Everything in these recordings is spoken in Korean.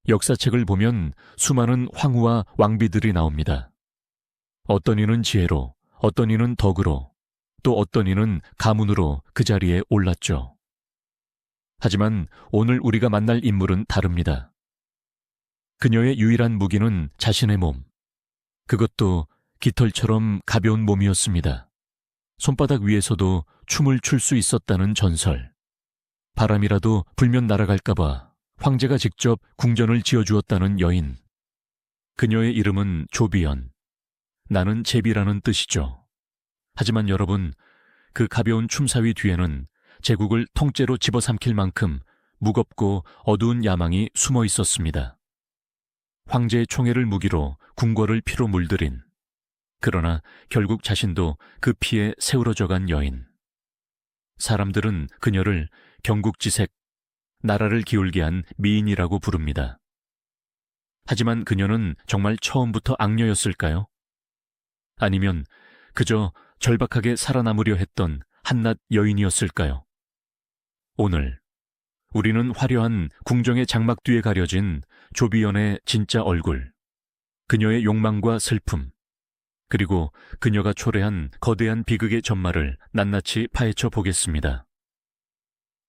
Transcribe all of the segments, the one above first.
역사책을 보면 수많은 황후와 왕비들이 나옵니다. 어떤 이는 지혜로, 어떤 이는 덕으로, 또 어떤 이는 가문으로 그 자리에 올랐죠. 하지만 오늘 우리가 만날 인물은 다릅니다. 그녀의 유일한 무기는 자신의 몸, 그것도 깃털처럼 가벼운 몸이었습니다. 손바닥 위에서도 춤을 출 수 있었다는 전설. 바람이라도 불면 날아갈까봐 황제가 직접 궁전을 지어주었다는 여인. 그녀의 이름은 조비연. 나는 제비라는 뜻이죠. 하지만 여러분, 그 가벼운 춤사위 뒤에는 제국을 통째로 집어삼킬 만큼 무겁고 어두운 야망이 숨어 있었습니다. 황제의 총애를 무기로 궁궐을 피로 물들인, 그러나 결국 자신도 그 피에 세우러져간 여인. 사람들은 그녀를 경국지색, 나라를 기울게 한 미인이라고 부릅니다. 하지만 그녀는 정말 처음부터 악녀였을까요? 아니면 그저 절박하게 살아남으려 했던 한낱 여인이었을까요? 오늘 우리는 화려한 궁정의 장막 뒤에 가려진 조비연의 진짜 얼굴, 그녀의 욕망과 슬픔, 그리고 그녀가 초래한 거대한 비극의 전말을 낱낱이 파헤쳐 보겠습니다.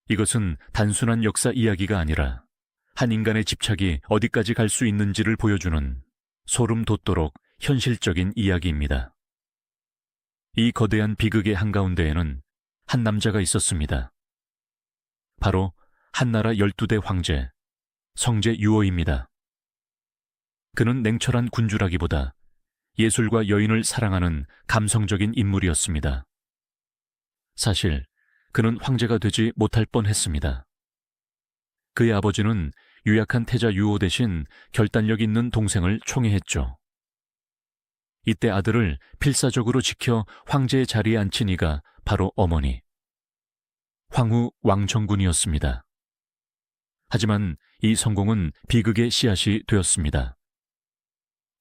이것은 단순한 역사 이야기가 아니라 한 인간의 집착이 어디까지 갈 수 있는지를 보여주는 소름 돋도록 현실적인 이야기입니다. 이 거대한 비극의 한가운데에는 한 남자가 있었습니다. 바로 한나라 12대 황제, 성제 유호입니다. 그는 냉철한 군주라기보다 예술과 여인을 사랑하는 감성적인 인물이었습니다. 사실 그는 황제가 되지 못할 뻔했습니다. 그의 아버지는 유약한 태자 유호 대신 결단력 있는 동생을 총애했죠. 이때 아들을 필사적으로 지켜 황제의 자리에 앉힌 이가 바로 어머니, 황후 왕정군이었습니다. 하지만 이 성공은 비극의 씨앗이 되었습니다.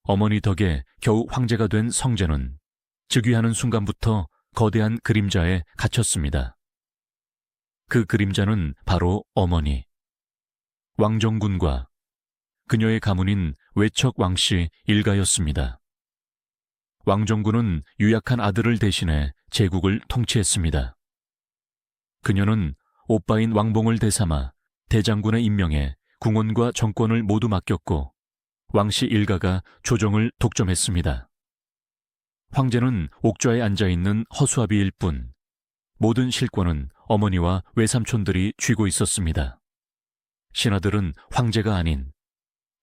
어머니 덕에 겨우 황제가 된 성제는 즉위하는 순간부터 거대한 그림자에 갇혔습니다. 그 그림자는 바로 어머니, 왕정군과 그녀의 가문인 외척 왕씨 일가였습니다. 왕정군은 유약한 아들을 대신해 제국을 통치했습니다. 그녀는 오빠인 왕봉을 대삼아 대장군에 임명해 궁원과 정권을 모두 맡겼고 왕씨 일가가 조정을 독점했습니다. 황제는 옥좌에 앉아있는 허수아비일 뿐 모든 실권은 어머니와 외삼촌들이 쥐고 있었습니다. 신하들은 황제가 아닌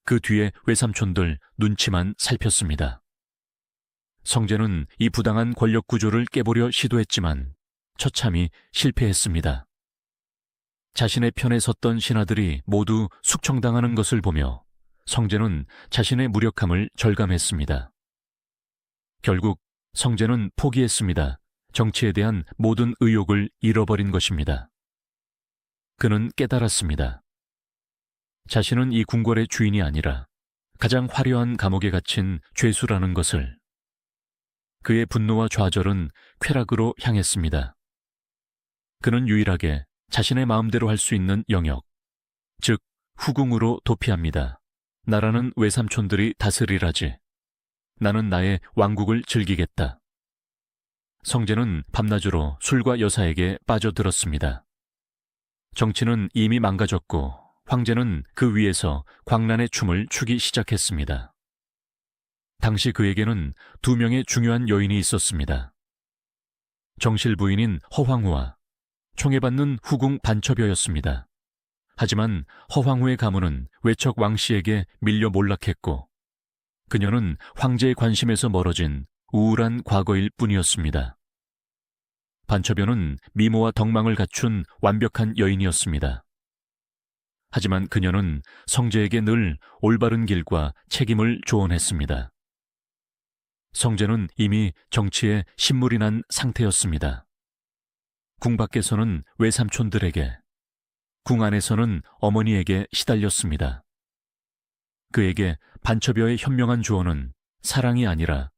그 뒤에 외삼촌들 눈치만 살폈습니다. 성제는 이 부당한 권력 구조를 깨보려 시도했지만 처참히 실패했습니다. 자신의 편에 섰던 신하들이 모두 숙청당하는 것을 보며 성제는 자신의 무력함을 절감했습니다. 결국 성제는 포기했습니다. 정치에 대한 모든 의욕을 잃어버린 것입니다. 그는 깨달았습니다. 자신은 이 궁궐의 주인이 아니라 가장 화려한 감옥에 갇힌 죄수라는 것을. 그의 분노와 좌절은 쾌락으로 향했습니다. 그는 유일하게 자신의 마음대로 할 수 있는 영역, 즉 후궁으로 도피합니다. 나라는 외삼촌들이 다스리라지. 나는 나의 왕국을 즐기겠다. 성제는 밤낮으로 술과 여사에게 빠져들었습니다. 정치는 이미 망가졌고 황제는 그 위에서 광란의 춤을 추기 시작했습니다. 당시 그에게는 2명의 중요한 여인이 있었습니다. 정실 부인인 허황후와 총애받는 후궁 반첩여였습니다. 하지만 허황후의 가문은 외척 왕씨에게 밀려 몰락했고 그녀는 황제의 관심에서 멀어진 우울한 과거일 뿐이었습니다. 반첩여는 미모와 덕망을 갖춘 완벽한 여인이었습니다. 하지만 그녀는 성제에게 늘 올바른 길과 책임을 조언했습니다. 성제는 이미 정치에 신물이 난 상태였습니다. 궁 밖에서는 외삼촌들에게, 궁 안에서는 어머니에게 시달렸습니다. 그에게 반첩여의 현명한 조언은 사랑이 아니라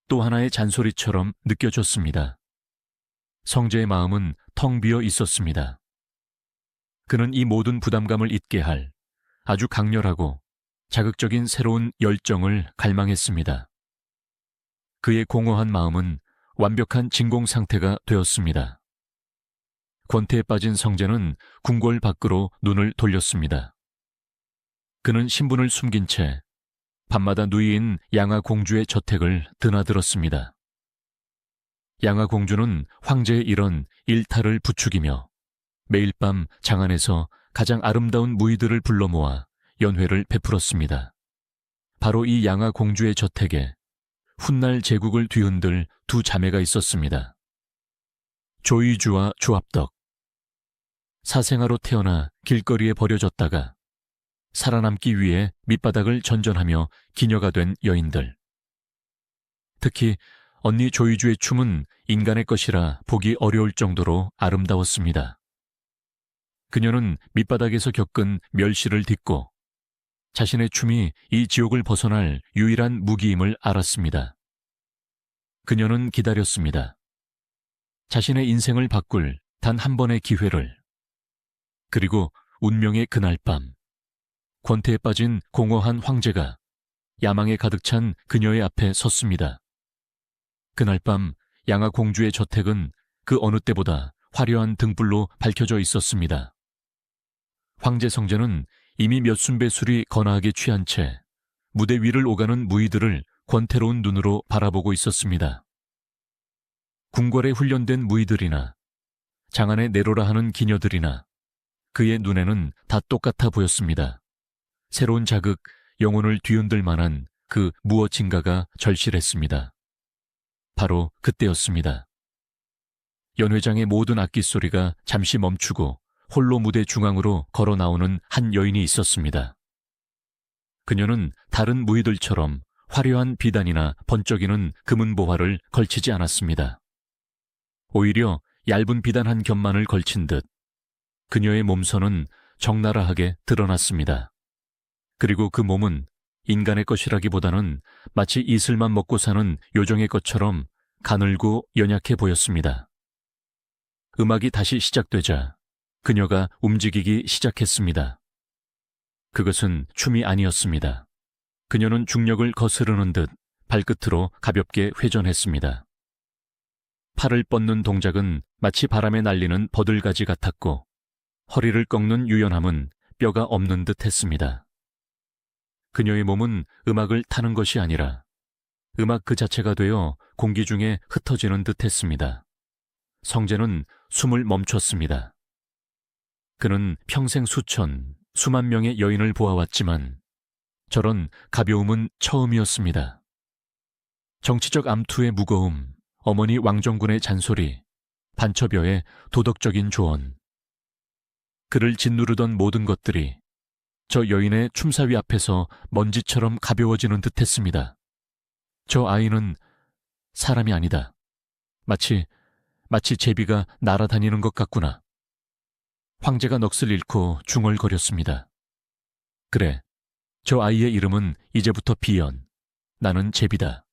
또 하나의 잔소리처럼 느껴졌습니다. 성제의 마음은 텅 비어 있었습니다. 그는 이 모든 부담감을 잊게 할 아주 강렬하고 자극적인 새로운 열정을 갈망했습니다. 그의 공허한 마음은 완벽한 진공 상태가 되었습니다. 권태에 빠진 성제는 궁궐 밖으로 눈을 돌렸습니다. 그는 신분을 숨긴 채 밤마다 누이인 양아 공주의 저택을 드나들었습니다. 양아 공주는 황제의 이런 일탈을 부추기며 매일 밤 장안에서 가장 아름다운 무희들을 불러 모아 연회를 베풀었습니다. 바로 이 양아 공주의 저택에 훗날 제국을 뒤흔들 두 자매가 있었습니다. 조이주와 조합덕. 사생아로 태어나 길거리에 버려졌다가 살아남기 위해 밑바닥을 전전하며 기녀가 된 여인들. 특히 언니 조이주의 춤은 인간의 것이라 보기 어려울 정도로 아름다웠습니다. 그녀는 밑바닥에서 겪은 멸시를 딛고 자신의 춤이 이 지옥을 벗어날 유일한 무기임을 알았습니다. 그녀는 기다렸습니다. 자신의 인생을 바꿀 단 한 번의 기회를. 그리고 운명의 그날 밤, 권태에 빠진 공허한 황제가 야망에 가득 찬 그녀의 앞에 섰습니다. 그날 밤 양아 공주의 저택은 그 어느 때보다 화려한 등불로 밝혀져 있었습니다. 황제 성제는 이미 몇 순배 술이 거나하게 취한 채 무대 위를 오가는 무희들을 권태로운 눈으로 바라보고 있었습니다. 궁궐에 훈련된 무희들이나 장안에 내로라 하는 기녀들이나 그의 눈에는 다 똑같아 보였습니다. 새로운 자극, 영혼을 뒤흔들 만한 그 무엇인가가 절실했습니다. 바로 그때였습니다. 연회장의 모든 악기 소리가 잠시 멈추고 홀로 무대 중앙으로 걸어 나오는 한 여인이 있었습니다. 그녀는 다른 무희들처럼 화려한 비단이나 번쩍이는 금은 보화를 걸치지 않았습니다. 오히려 얇은 비단 한 겹만을 걸친 듯 그녀의 몸선은 적나라하게 드러났습니다. 그리고 그 몸은 인간의 것이라기보다는 마치 이슬만 먹고 사는 요정의 것처럼 가늘고 연약해 보였습니다. 음악이 다시 시작되자 그녀가 움직이기 시작했습니다. 그것은 춤이 아니었습니다. 그녀는 중력을 거스르는 듯 발끝으로 가볍게 회전했습니다. 팔을 뻗는 동작은 마치 바람에 날리는 버들가지 같았고 허리를 꺾는 유연함은 뼈가 없는 듯 했습니다. 그녀의 몸은 음악을 타는 것이 아니라 음악 그 자체가 되어 공기 중에 흩어지는 듯 했습니다. 성제는 숨을 멈췄습니다. 그는 평생 수만 명의 여인을 보아왔지만 저런 가벼움은 처음이었습니다. 정치적 암투의 무거움, 어머니 왕정군의 잔소리, 반처녀의 도덕적인 조언. 그를 짓누르던 모든 것들이 저 여인의 춤사위 앞에서 먼지처럼 가벼워지는 듯 했습니다. 저 아이는 사람이 아니다. 마치 제비가 날아다니는 것 같구나. 황제가 넋을 잃고 중얼거렸습니다. 그래, 저 아이의 이름은 이제부터 비연. 나는 제비다.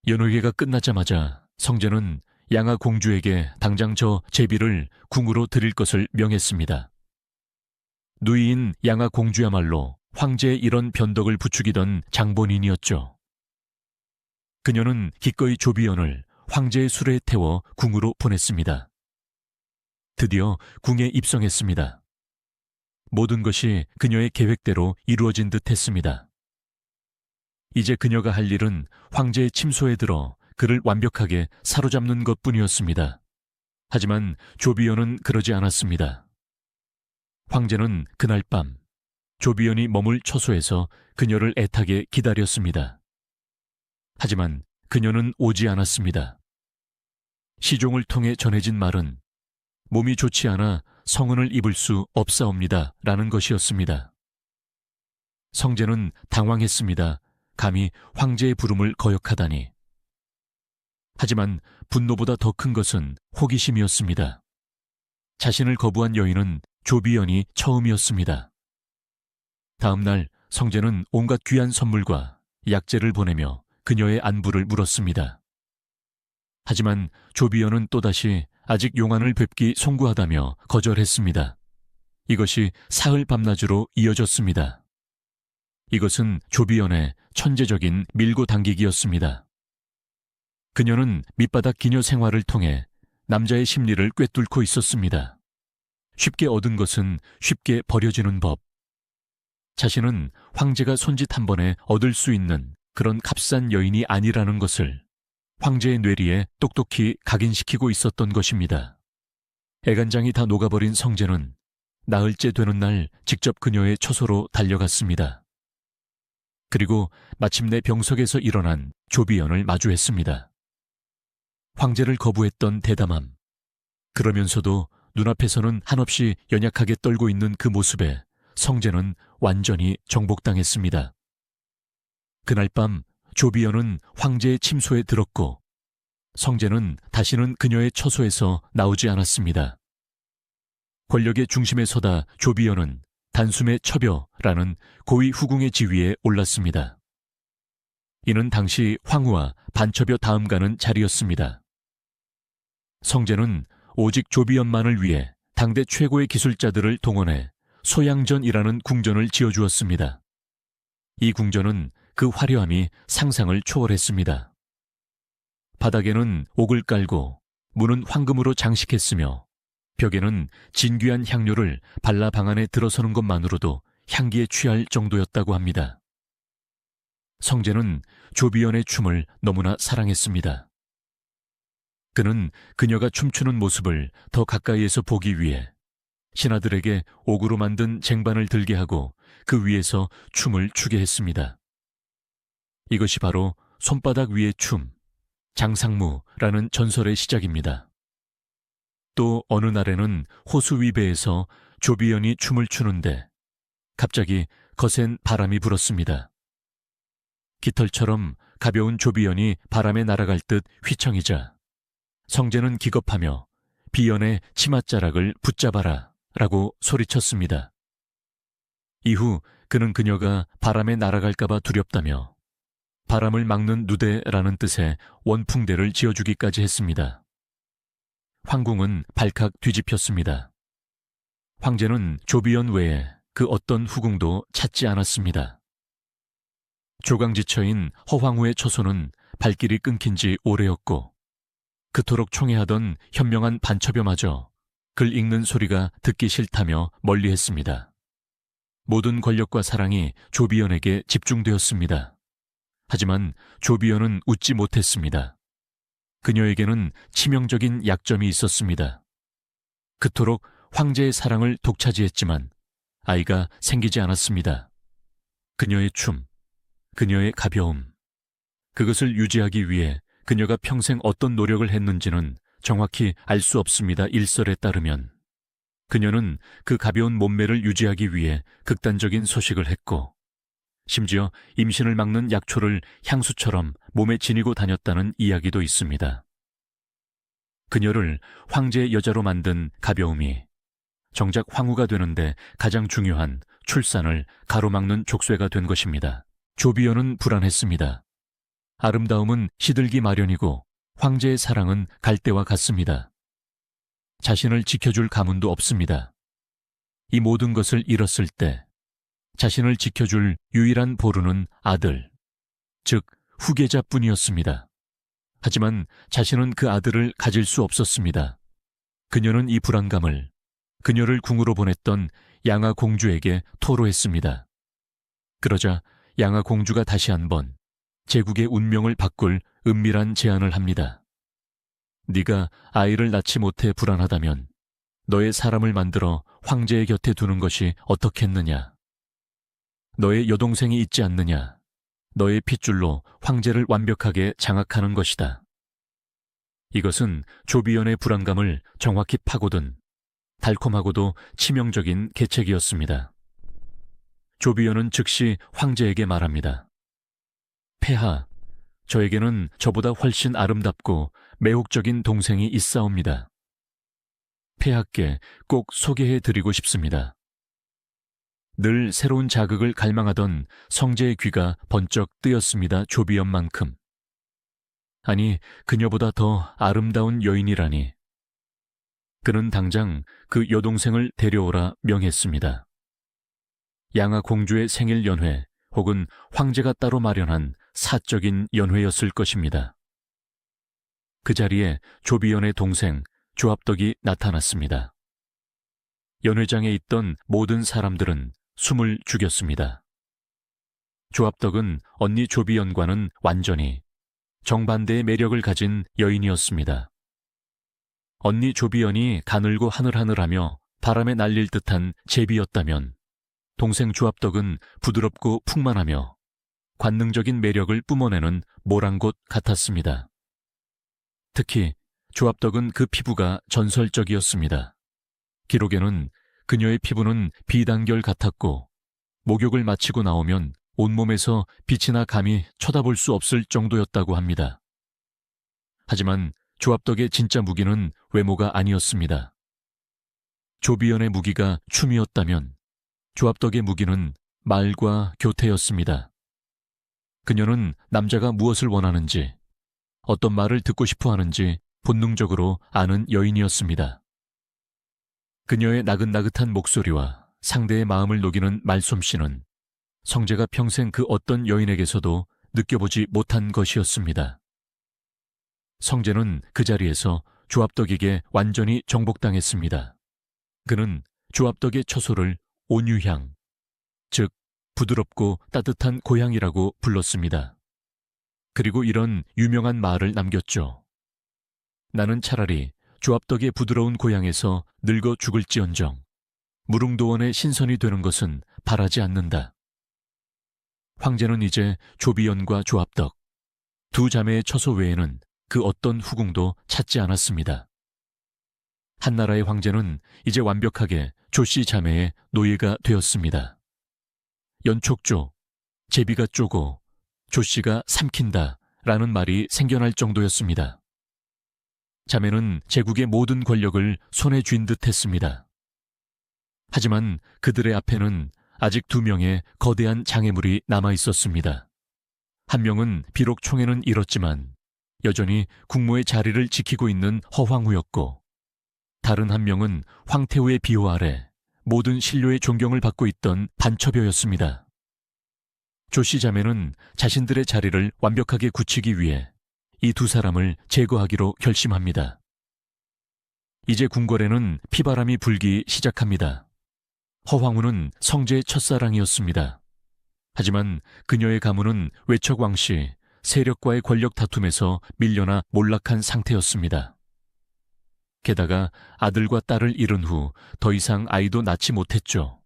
연회가 끝나자마자 성제는 양아 공주에게 당장 저 제비를 궁으로 드릴 것을 명했습니다. 누이인 양아 공주야말로 황제의 이런 변덕을 부추기던 장본인이었죠. 그녀는 기꺼이 조비연을 황제의 수레에 태워 궁으로 보냈습니다. 드디어 궁에 입성했습니다. 모든 것이 그녀의 계획대로 이루어진 듯 했습니다. 이제 그녀가 할 일은 황제의 침소에 들어 그를 완벽하게 사로잡는 것뿐이었습니다. 하지만 조비연은 그러지 않았습니다. 황제는 그날 밤 조비연이 머물 처소에서 그녀를 애타게 기다렸습니다. 하지만 그녀는 오지 않았습니다. 시종을 통해 전해진 말은 몸이 좋지 않아 성은을 입을 수 없사옵니다 라는 것이었습니다. 성제는 당황했습니다. 감히 황제의 부름을 거역하다니. 하지만 분노보다 더 큰 것은 호기심이었습니다. 자신을 거부한 여인은 조비연이 처음이었습니다. 다음 날 성제는 온갖 귀한 선물과 약재를 보내며 그녀의 안부를 물었습니다. 하지만 조비연은 또다시 아직 용안을 뵙기 송구하다며 거절했습니다. 이것이 사흘 밤낮으로 이어졌습니다. 이것은 조비연의 천재적인 밀고 당기기였습니다. 그녀는 밑바닥 기녀 생활을 통해 남자의 심리를 꿰뚫고 있었습니다. 쉽게 얻은 것은 쉽게 버려지는 법. 자신은 황제가 손짓 한 번에 얻을 수 있는 그런 값싼 여인이 아니라는 것을 황제의 뇌리에 똑똑히 각인시키고 있었던 것입니다. 애간장이 다 녹아버린 성제는 나흘째 되는 날 직접 그녀의 처소로 달려갔습니다. 그리고 마침내 병석에서 일어난 조비연을 마주했습니다. 황제를 거부했던 대담함, 그러면서도 눈앞에서는 한없이 연약하게 떨고 있는 그 모습에 성제는 완전히 정복당했습니다. 그날 밤 조비연은 황제의 침소에 들었고 성제는 다시는 그녀의 처소에서 나오지 않았습니다. 권력의 중심에 서다 조비연은 단숨에 처벼라는 고위 후궁의 지위에 올랐습니다. 이는 당시 황후와 반처벼 다음 가는 자리였습니다. 성제는 오직 조비연만을 위해 당대 최고의 기술자들을 동원해 소양전이라는 궁전을 지어주었습니다. 이 궁전은 그 화려함이 상상을 초월했습니다. 바닥에는 옥을 깔고 문은 황금으로 장식했으며 벽에는 진귀한 향료를 발라 방 안에 들어서는 것만으로도 향기에 취할 정도였다고 합니다. 성제는 조비연의 춤을 너무나 사랑했습니다. 그는 그녀가 춤추는 모습을 더 가까이에서 보기 위해 신하들에게 옥으로 만든 쟁반을 들게 하고 그 위에서 춤을 추게 했습니다. 이것이 바로 손바닥 위의 춤, 장상무라는 전설의 시작입니다. 또 어느 날에는 호수 위배에서 조비연이 춤을 추는데 갑자기 거센 바람이 불었습니다. 깃털처럼 가벼운 조비연이 바람에 날아갈 듯 휘청이자 성제는 기겁하며 비연의 치맛자락을 붙잡아라 라고 소리쳤습니다. 이후 그는 그녀가 바람에 날아갈까봐 두렵다며 바람을 막는 누대라는 뜻의 원풍대를 지어주기까지 했습니다. 황궁은 발칵 뒤집혔습니다. 황제는 조비연 외에 그 어떤 후궁도 찾지 않았습니다. 조강지처인 허황후의 처소는 발길이 끊긴 지 오래였고 그토록 총애하던 현명한 반처벼마저 글 읽는 소리가 듣기 싫다며 멀리했습니다. 모든 권력과 사랑이 조비연에게 집중되었습니다. 하지만 조비연은 웃지 못했습니다. 그녀에게는 치명적인 약점이 있었습니다. 그토록 황제의 사랑을 독차지했지만 아이가 생기지 않았습니다. 그녀의 춤, 그녀의 가벼움, 그것을 유지하기 위해 그녀가 평생 어떤 노력을 했는지는 정확히 알 수 없습니다. 일설에 따르면 그녀는 그 가벼운 몸매를 유지하기 위해 극단적인 소식을 했고 심지어 임신을 막는 약초를 향수처럼 몸에 지니고 다녔다는 이야기도 있습니다. 그녀를 황제의 여자로 만든 가벼움이 정작 황후가 되는데 가장 중요한 출산을 가로막는 족쇄가 된 것입니다. 조비연은 불안했습니다. 아름다움은 시들기 마련이고 황제의 사랑은 갈대와 같습니다. 자신을 지켜줄 가문도 없습니다. 이 모든 것을 잃었을 때 자신을 지켜줄 유일한 보루는 아들, 즉 후계자뿐이었습니다. 하지만 자신은 그 아들을 가질 수 없었습니다. 그녀는 이 불안감을 그녀를 궁으로 보냈던 양아 공주에게 토로했습니다. 그러자 양아 공주가 다시 한번 제국의 운명을 바꿀 은밀한 제안을 합니다. 네가 아이를 낳지 못해 불안하다면 너의 사람을 만들어 황제의 곁에 두는 것이 어떻겠느냐. 너의 여동생이 있지 않느냐. 너의 핏줄로 황제를 완벽하게 장악하는 것이다. 이것은 조비연의 불안감을 정확히 파고든 달콤하고도 치명적인 계책이었습니다. 조비연은 즉시 황제에게 말합니다. 폐하, 저에게는 저보다 훨씬 아름답고 매혹적인 동생이 있사옵니다. 폐하께 꼭 소개해드리고 싶습니다. 늘 새로운 자극을 갈망하던 성제의 귀가 번쩍 뜨였습니다. 조비연만큼. 아니, 그녀보다 더 아름다운 여인이라니. 그는 당장 그 여동생을 데려오라 명했습니다. 양아 공주의 생일 연회 혹은 황제가 따로 마련한 사적인 연회였을 것입니다. 그 자리에 조비연의 동생 조압덕이 나타났습니다. 연회장에 있던 모든 사람들은 숨을 죽였습니다. 조압덕은 언니 조비연과는 완전히 정반대의 매력을 가진 여인이었습니다. 언니 조비연이 가늘고 하늘하늘하며 바람에 날릴 듯한 제비였다면 동생 조압덕은 부드럽고 풍만하며 관능적인 매력을 뿜어내는 모랑곶 같았습니다. 특히 조압덕은 그 피부가 전설적이었습니다. 기록에는 그녀의 피부는 비단결 같았고 목욕을 마치고 나오면 온몸에서 빛이나 감히 쳐다볼 수 없을 정도였다고 합니다. 하지만 조압덕의 진짜 무기는 외모가 아니었습니다. 조비연의 무기가 춤이었다면 조압덕의 무기는 말과 교태였습니다. 그녀는 남자가 무엇을 원하는지, 어떤 말을 듣고 싶어 하는지 본능적으로 아는 여인이었습니다. 그녀의 나긋나긋한 목소리와 상대의 마음을 녹이는 말솜씨는 성재가 평생 그 어떤 여인에게서도 느껴보지 못한 것이었습니다. 성재는 그 자리에서 조압덕에게 완전히 정복당했습니다. 그는 조압덕의 처소를 온유향, 즉 부드럽고 따뜻한 고향이라고 불렀습니다. 그리고 이런 유명한 말을 남겼죠. 나는 차라리 조압덕의 부드러운 고향에서 늙어 죽을지언정 무릉도원의 신선이 되는 것은 바라지 않는다. 황제는 이제 조비연과 조압덕, 두 자매의 처소 외에는 그 어떤 후궁도 찾지 않았습니다. 한나라의 황제는 이제 완벽하게 조씨 자매의 노예가 되었습니다. 연촉조, 제비가 쪼고 조씨가 삼킨다 라는 말이 생겨날 정도였습니다. 자매는 제국의 모든 권력을 손에 쥔 듯 했습니다. 하지만 그들의 앞에는 아직 두 명의 거대한 장애물이 남아 있었습니다. 한 명은 비록 총애는 잃었지만 여전히 국모의 자리를 지키고 있는 허황후였고, 다른 한 명은 황태후의 비호 아래 모든 신료의 존경을 받고 있던 반처녀였습니다. 조씨 자매는 자신들의 자리를 완벽하게 굳히기 위해 이 두 사람을 제거하기로 결심합니다. 이제 궁궐에는 피바람이 불기 시작합니다. 허황후는 성재의 첫사랑이었습니다. 하지만 그녀의 가문은 외척왕씨 세력과의 권력 다툼에서 밀려나 몰락한 상태였습니다. 게다가 아들과 딸을 잃은 후 더 이상 아이도 낳지 못했죠.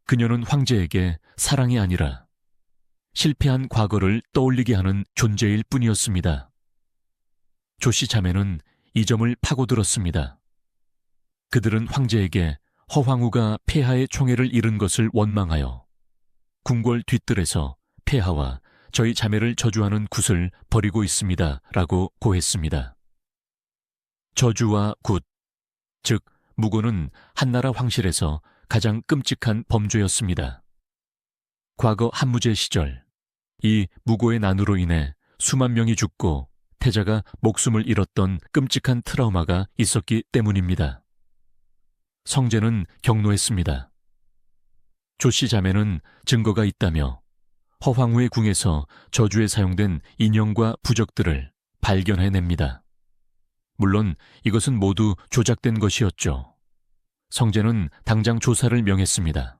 그녀는 황제에게 사랑이 아니라 실패한 과거를 떠올리게 하는 존재일 뿐이었습니다. 조씨 자매는 이 점을 파고들었습니다. 그들은 황제에게 허황후가 폐하의 총애를 잃은 것을 원망하여 궁궐 뒤뜰에서 폐하와 저희 자매를 저주하는 굿을 벌이고 있습니다 라고 고했습니다. 저주와 굿, 즉 무고는 한나라 황실에서 가장 끔찍한 범죄였습니다. 과거 한무제 시절 이 무고의 난으로 인해 수만 명이 죽고 태자가 목숨을 잃었던 끔찍한 트라우마가 있었기 때문입니다. 성재는 경로했습니다. 조씨 자매는 증거가 있다며 허황후의 궁에서 저주에 사용된 인형과 부적들을 발견해냅니다. 물론 이것은 모두 조작된 것이었죠. 성재는 당장 조사를 명했습니다.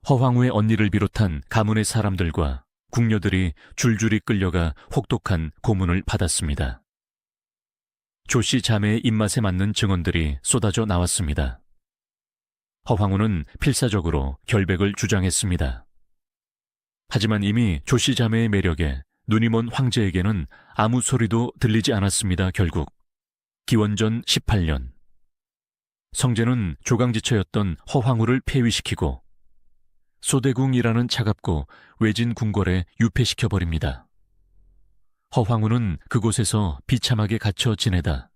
허황후의 언니를 비롯한 가문의 사람들과 궁녀들이 줄줄이 끌려가 혹독한 고문을 받았습니다. 조씨 자매의 입맛에 맞는 증언들이 쏟아져 나왔습니다. 허황후는 필사적으로 결백을 주장했습니다. 하지만 이미 조씨 자매의 매력에 눈이 먼 황제에게는 아무 소리도 들리지 않았습니다. 결국 기원전 18년 성재는 조강지처였던 허황후를 폐위시키고 소대궁이라는 차갑고 외진 궁궐에 유폐시켜버립니다. 허황후는 그곳에서 비참하게 갇혀 지내다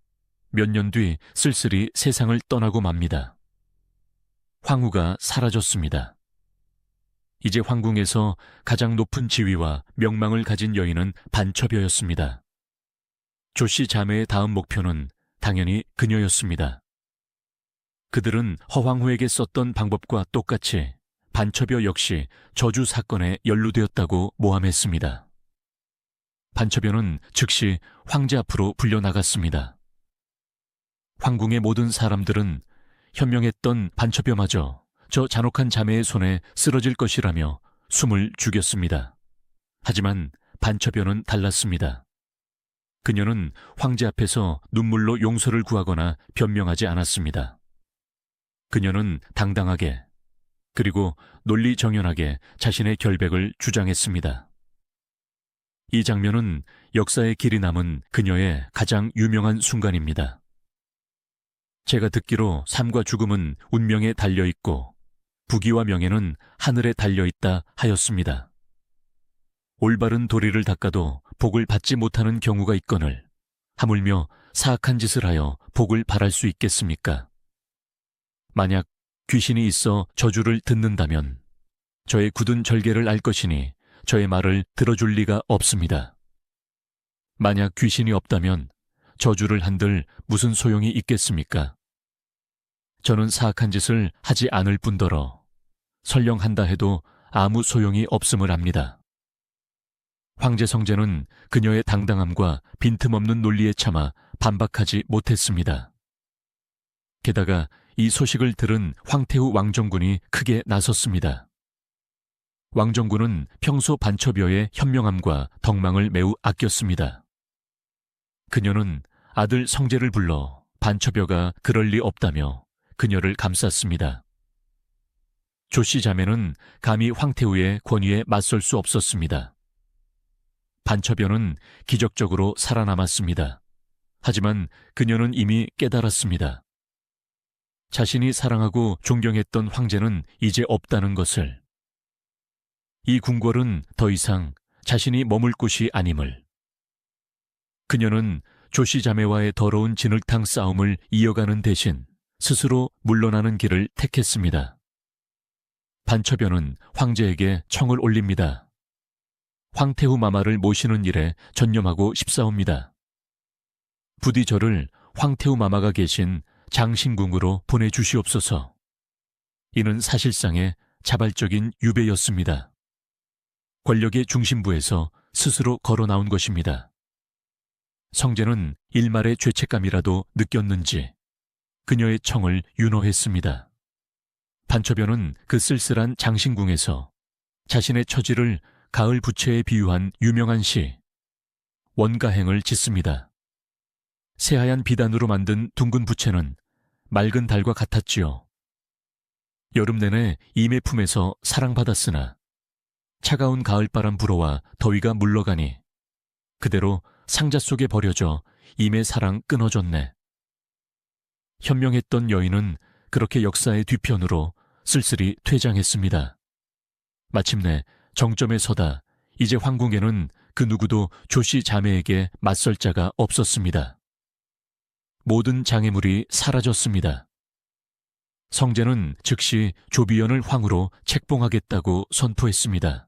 몇 년 뒤 쓸쓸히 세상을 떠나고 맙니다. 황후가 사라졌습니다. 이제 황궁에서 가장 높은 지위와 명망을 가진 여인은 반처녀였습니다. 조씨 자매의 다음 목표는 당연히 그녀였습니다. 그들은 허황후에게 썼던 방법과 똑같이 반첩여 역시 저주 사건에 연루되었다고 모함했습니다. 반첩여는 즉시 황제 앞으로 불려나갔습니다. 황궁의 모든 사람들은 현명했던 반첩여마저 저 잔혹한 자매의 손에 쓰러질 것이라며 숨을 죽였습니다. 하지만 반첩여는 달랐습니다. 그녀는 황제 앞에서 눈물로 용서를 구하거나 변명하지 않았습니다. 그녀는 당당하게 그리고 논리정연하게 자신의 결백을 주장했습니다. 이 장면은 역사에 길이 남은 그녀의 가장 유명한 순간입니다. 제가 듣기로 삶과 죽음은 운명에 달려있고 부귀와 명예는 하늘에 달려있다 하였습니다. 올바른 도리를 닦아도 복을 받지 못하는 경우가 있거늘 하물며 사악한 짓을 하여 복을 바랄 수 있겠습니까? 만약 귀신이 있어 저주를 듣는다면 저의 굳은 절개를 알 것이니 저의 말을 들어줄 리가 없습니다. 만약 귀신이 없다면 저주를 한들 무슨 소용이 있겠습니까? 저는 사악한 짓을 하지 않을 뿐더러 설령 한다 해도 아무 소용이 없음을 압니다. 황제 성제는 그녀의 당당함과 빈틈없는 논리에 참아 반박하지 못했습니다. 게다가 이 소식을 들은 황태후 왕정군이 크게 나섰습니다. 왕정군은 평소 반첩여의 현명함과 덕망을 매우 아꼈습니다. 그녀는 아들 성제를 불러 반첩여가 그럴 리 없다며 그녀를 감쌌습니다. 조씨 자매는 감히 황태후의 권위에 맞설 수 없었습니다. 반첩여는 기적적으로 살아남았습니다. 하지만 그녀는 이미 깨달았습니다. 자신이 사랑하고 존경했던 황제는 이제 없다는 것을. 이 궁궐은 더 이상 자신이 머물 곳이 아님을. 그녀는 조씨 자매와의 더러운 진흙탕 싸움을 이어가는 대신 스스로 물러나는 길을 택했습니다. 반첩여는 황제에게 청을 올립니다. 황태후 마마를 모시는 일에 전념하고 싶사옵니다. 부디 저를 황태후 마마가 계신 장신궁으로 보내주시옵소서. 이는 사실상의 자발적인 유배였습니다. 권력의 중심부에서 스스로 걸어 나온 것입니다. 성제는 일말의 죄책감이라도 느꼈는지 그녀의 청을 윤호했습니다. 반첩여는 그 쓸쓸한 장신궁에서 자신의 처지를 가을 부채에 비유한 유명한 시 원가행을 짓습니다. 새하얀 비단으로 만든 둥근 부채는 맑은 달과 같았지요. 여름 내내 임의 품에서 사랑받았으나 차가운 가을바람 불어와 더위가 물러가니 그대로 상자 속에 버려져 임의 사랑 끊어졌네. 현명했던 여인은 그렇게 역사의 뒤편으로 쓸쓸히 퇴장했습니다. 마침내 정점에 서다 이제 황궁에는 그 누구도 조씨 자매에게 맞설 자가 없었습니다. 모든 장애물이 사라졌습니다. 성제는 즉시 조비연을 황후로 책봉하겠다고 선포했습니다.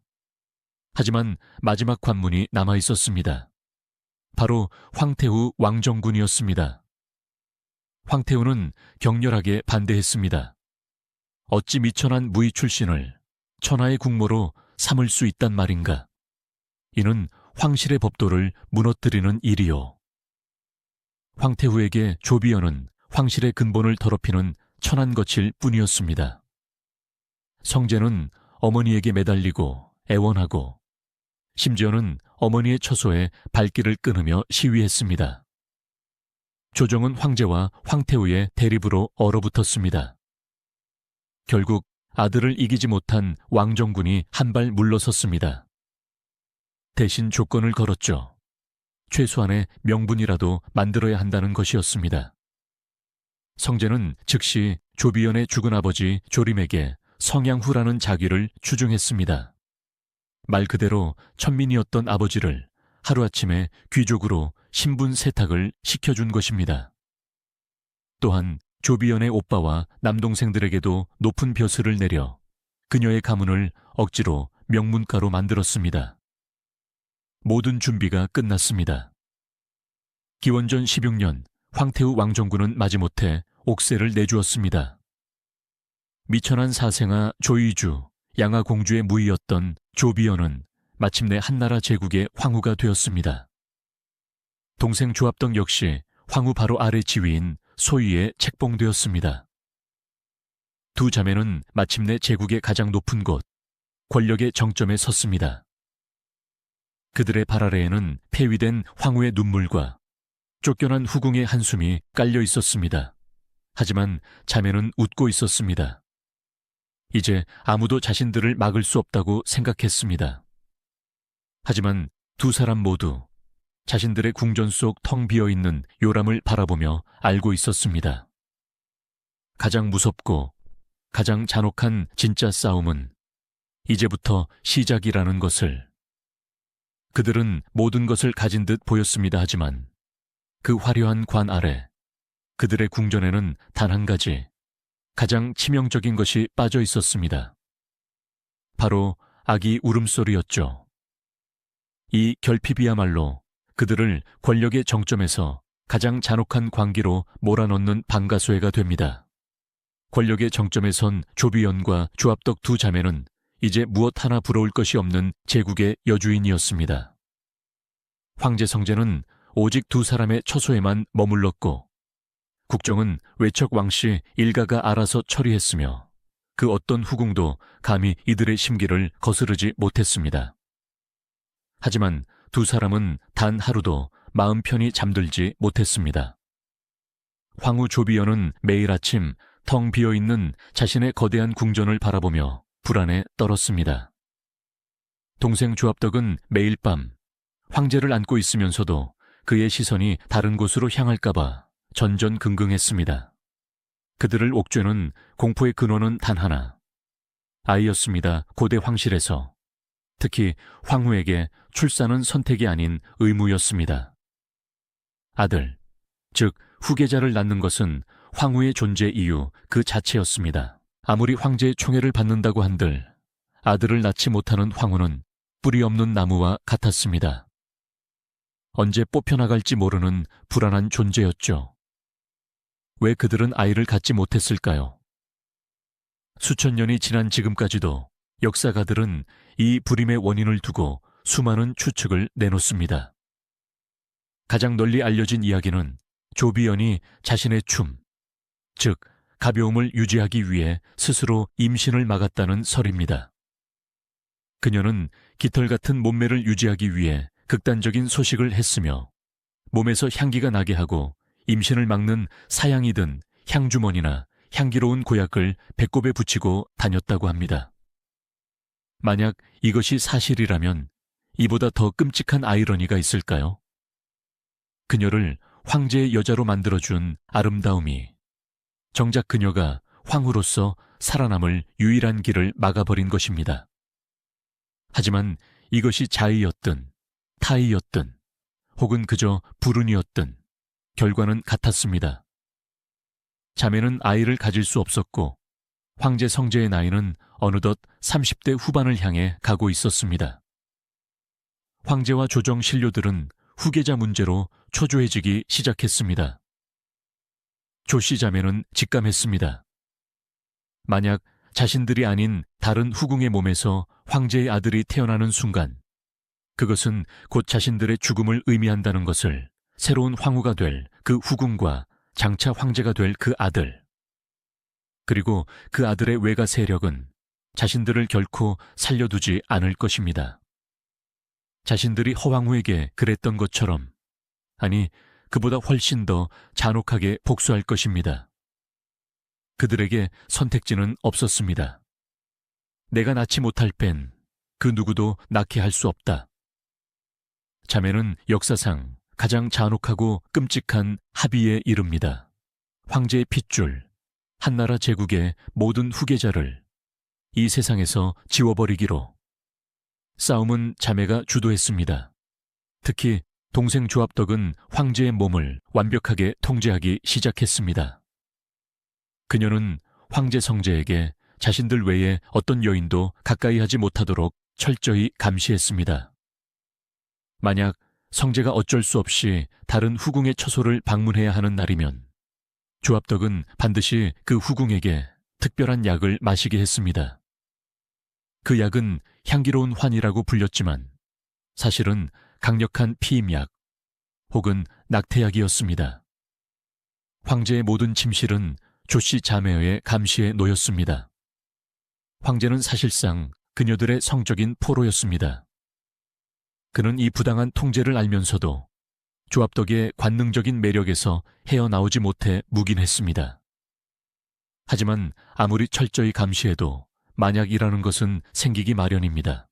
하지만 마지막 관문이 남아 있었습니다. 바로 황태후 왕정군이었습니다. 황태후는 격렬하게 반대했습니다. 어찌 미천한 무의 출신을 천하의 국모로 삼을 수 있단 말인가? 이는 황실의 법도를 무너뜨리는 일이요. 황태후에게 조비연은 황실의 근본을 더럽히는 천한거칠 뿐이었습니다. 성제는 어머니에게 매달리고 애원하고 심지어는 어머니의 처소에 발길을 끊으며 시위했습니다. 조정은 황제와 황태후의 대립으로 얼어붙었습니다. 결국 아들을 이기지 못한 왕정군이 한 발 물러섰습니다. 대신 조건을 걸었죠. 최소한의 명분이라도 만들어야 한다는 것이었습니다. 성제는 즉시 조비연의 죽은 아버지 조림에게 성양후라는 자귀를 추중했습니다. 말 그대로 천민이었던 아버지를 하루아침에 귀족으로 신분 세탁을 시켜준 것입니다. 또한 조비연의 오빠와 남동생들에게도 높은 벼슬을 내려 그녀의 가문을 억지로 명문가로 만들었습니다. 모든 준비가 끝났습니다. 기원전 16년 황태후 왕정군은 마지못해 옥세를 내주었습니다. 미천한 사생아 조이주, 양아 공주의 무이였던 조비언은 마침내 한나라 제국의 황후가 되었습니다. 동생 조합덕 역시 황후 바로 아래 지위인 소위에 책봉되었습니다. 두 자매는 마침내 제국의 가장 높은 곳, 권력의 정점에 섰습니다. 그들의 발 아래에는 폐위된 황후의 눈물과 쫓겨난 후궁의 한숨이 깔려 있었습니다. 하지만 자매는 웃고 있었습니다. 이제 아무도 자신들을 막을 수 없다고 생각했습니다. 하지만 두 사람 모두 자신들의 궁전 속 텅 비어있는 요람을 바라보며 알고 있었습니다. 가장 무섭고 가장 잔혹한 진짜 싸움은 이제부터 시작이라는 것을. 그들은 모든 것을 가진 듯 보였습니다. 하지만 그 화려한 관 아래 그들의 궁전에는 단 한 가지 가장 치명적인 것이 빠져 있었습니다. 바로 아기 울음소리였죠. 이 결핍이야말로 그들을 권력의 정점에서 가장 잔혹한 광기로 몰아넣는 방가소해가 됩니다. 권력의 정점에 선 조비연과 조합덕 두 자매는 이제 무엇 하나 부러울 것이 없는 제국의 여주인이었습니다. 황제 성제는 오직 두 사람의 처소에만 머물렀고 국정은 외척 왕씨 일가가 알아서 처리했으며 그 어떤 후궁도 감히 이들의 심기를 거스르지 못했습니다. 하지만 두 사람은 단 하루도 마음 편히 잠들지 못했습니다. 황후 조비연은 매일 아침 텅 비어있는 자신의 거대한 궁전을 바라보며 불안에 떨었습니다. 동생 조합덕은 매일 밤 황제를 안고 있으면서도 그의 시선이 다른 곳으로 향할까봐 전전긍긍했습니다. 그들을 옥죄는 공포의 근원은 단 하나, 아이였습니다. 고대 황실에서. 특히 황후에게 출산은 선택이 아닌 의무였습니다. 아들, 즉 후계자를 낳는 것은 황후의 존재 이유 그 자체였습니다. 아무리 황제의 총애를 받는다고 한들 아들을 낳지 못하는 황후는 뿌리 없는 나무와 같았습니다. 언제 뽑혀나갈지 모르는 불안한 존재였죠. 왜 그들은 아이를 갖지 못했을까요? 수천 년이 지난 지금까지도 역사가들은 이 불임의 원인을 두고 수많은 추측을 내놓습니다. 가장 널리 알려진 이야기는 조비연이 자신의 춤, 즉 가벼움을 유지하기 위해 스스로 임신을 막았다는 설입니다. 그녀는 깃털 같은 몸매를 유지하기 위해 극단적인 소식을 했으며 몸에서 향기가 나게 하고 임신을 막는 사양이든 향주머니나 향기로운 고약을 배꼽에 붙이고 다녔다고 합니다. 만약 이것이 사실이라면 이보다 더 끔찍한 아이러니가 있을까요? 그녀를 황제의 여자로 만들어준 아름다움이 정작 그녀가 황후로서 살아남을 유일한 길을 막아버린 것입니다. 하지만 이것이 자의였든 타의였든 혹은 그저 불운이었든 결과는 같았습니다. 자매는 아이를 가질 수 없었고 황제 성제의 나이는 어느덧 30대 후반을 향해 가고 있었습니다. 황제와 조정 신료들은 후계자 문제로 초조해지기 시작했습니다. 조씨 자매는 직감했습니다. 만약 자신들이 아닌 다른 후궁의 몸에서 황제의 아들이 태어나는 순간 그것은 곧 자신들의 죽음을 의미한다는 것을 새로운 황후가 될 그 후궁과 장차 황제가 될 그 아들, 그리고 그 아들의 외가 세력은 자신들을 결코 살려두지 않을 것입니다. 자신들이 허황후에게 그랬던 것처럼, 아니 그보다 훨씬 더 잔혹하게 복수할 것입니다. 그들에게 선택지는 없었습니다. 내가 낳지 못할 뺀 그 누구도 낳게 할 수 없다. 자매는 역사상 가장 잔혹하고 끔찍한 합의에 이릅니다. 황제의 핏줄, 한나라 제국의 모든 후계자를 이 세상에서 지워버리기로. 싸움은 자매가 주도했습니다. 특히 동생 조합덕은 황제의 몸을 완벽하게 통제하기 시작했습니다. 그녀는 황제 성제에게 자신들 외에 어떤 여인도 가까이 하지 못하도록 철저히 감시했습니다. 만약 성제가 어쩔 수 없이 다른 후궁의 처소를 방문해야 하는 날이면 조합덕은 반드시 그 후궁에게 특별한 약을 마시게 했습니다. 그 약은 향기로운 환이라고 불렸지만 사실은 강력한 피임약 혹은 낙태약이었습니다. 황제의 모든 침실은 조씨 자매의 감시에 놓였습니다. 황제는 사실상 그녀들의 성적인 포로였습니다. 그는 이 부당한 통제를 알면서도 조합덕의 관능적인 매력에서 헤어나오지 못해 묵인했습니다. 하지만 아무리 철저히 감시해도 만약이라는 것은 생기기 마련입니다.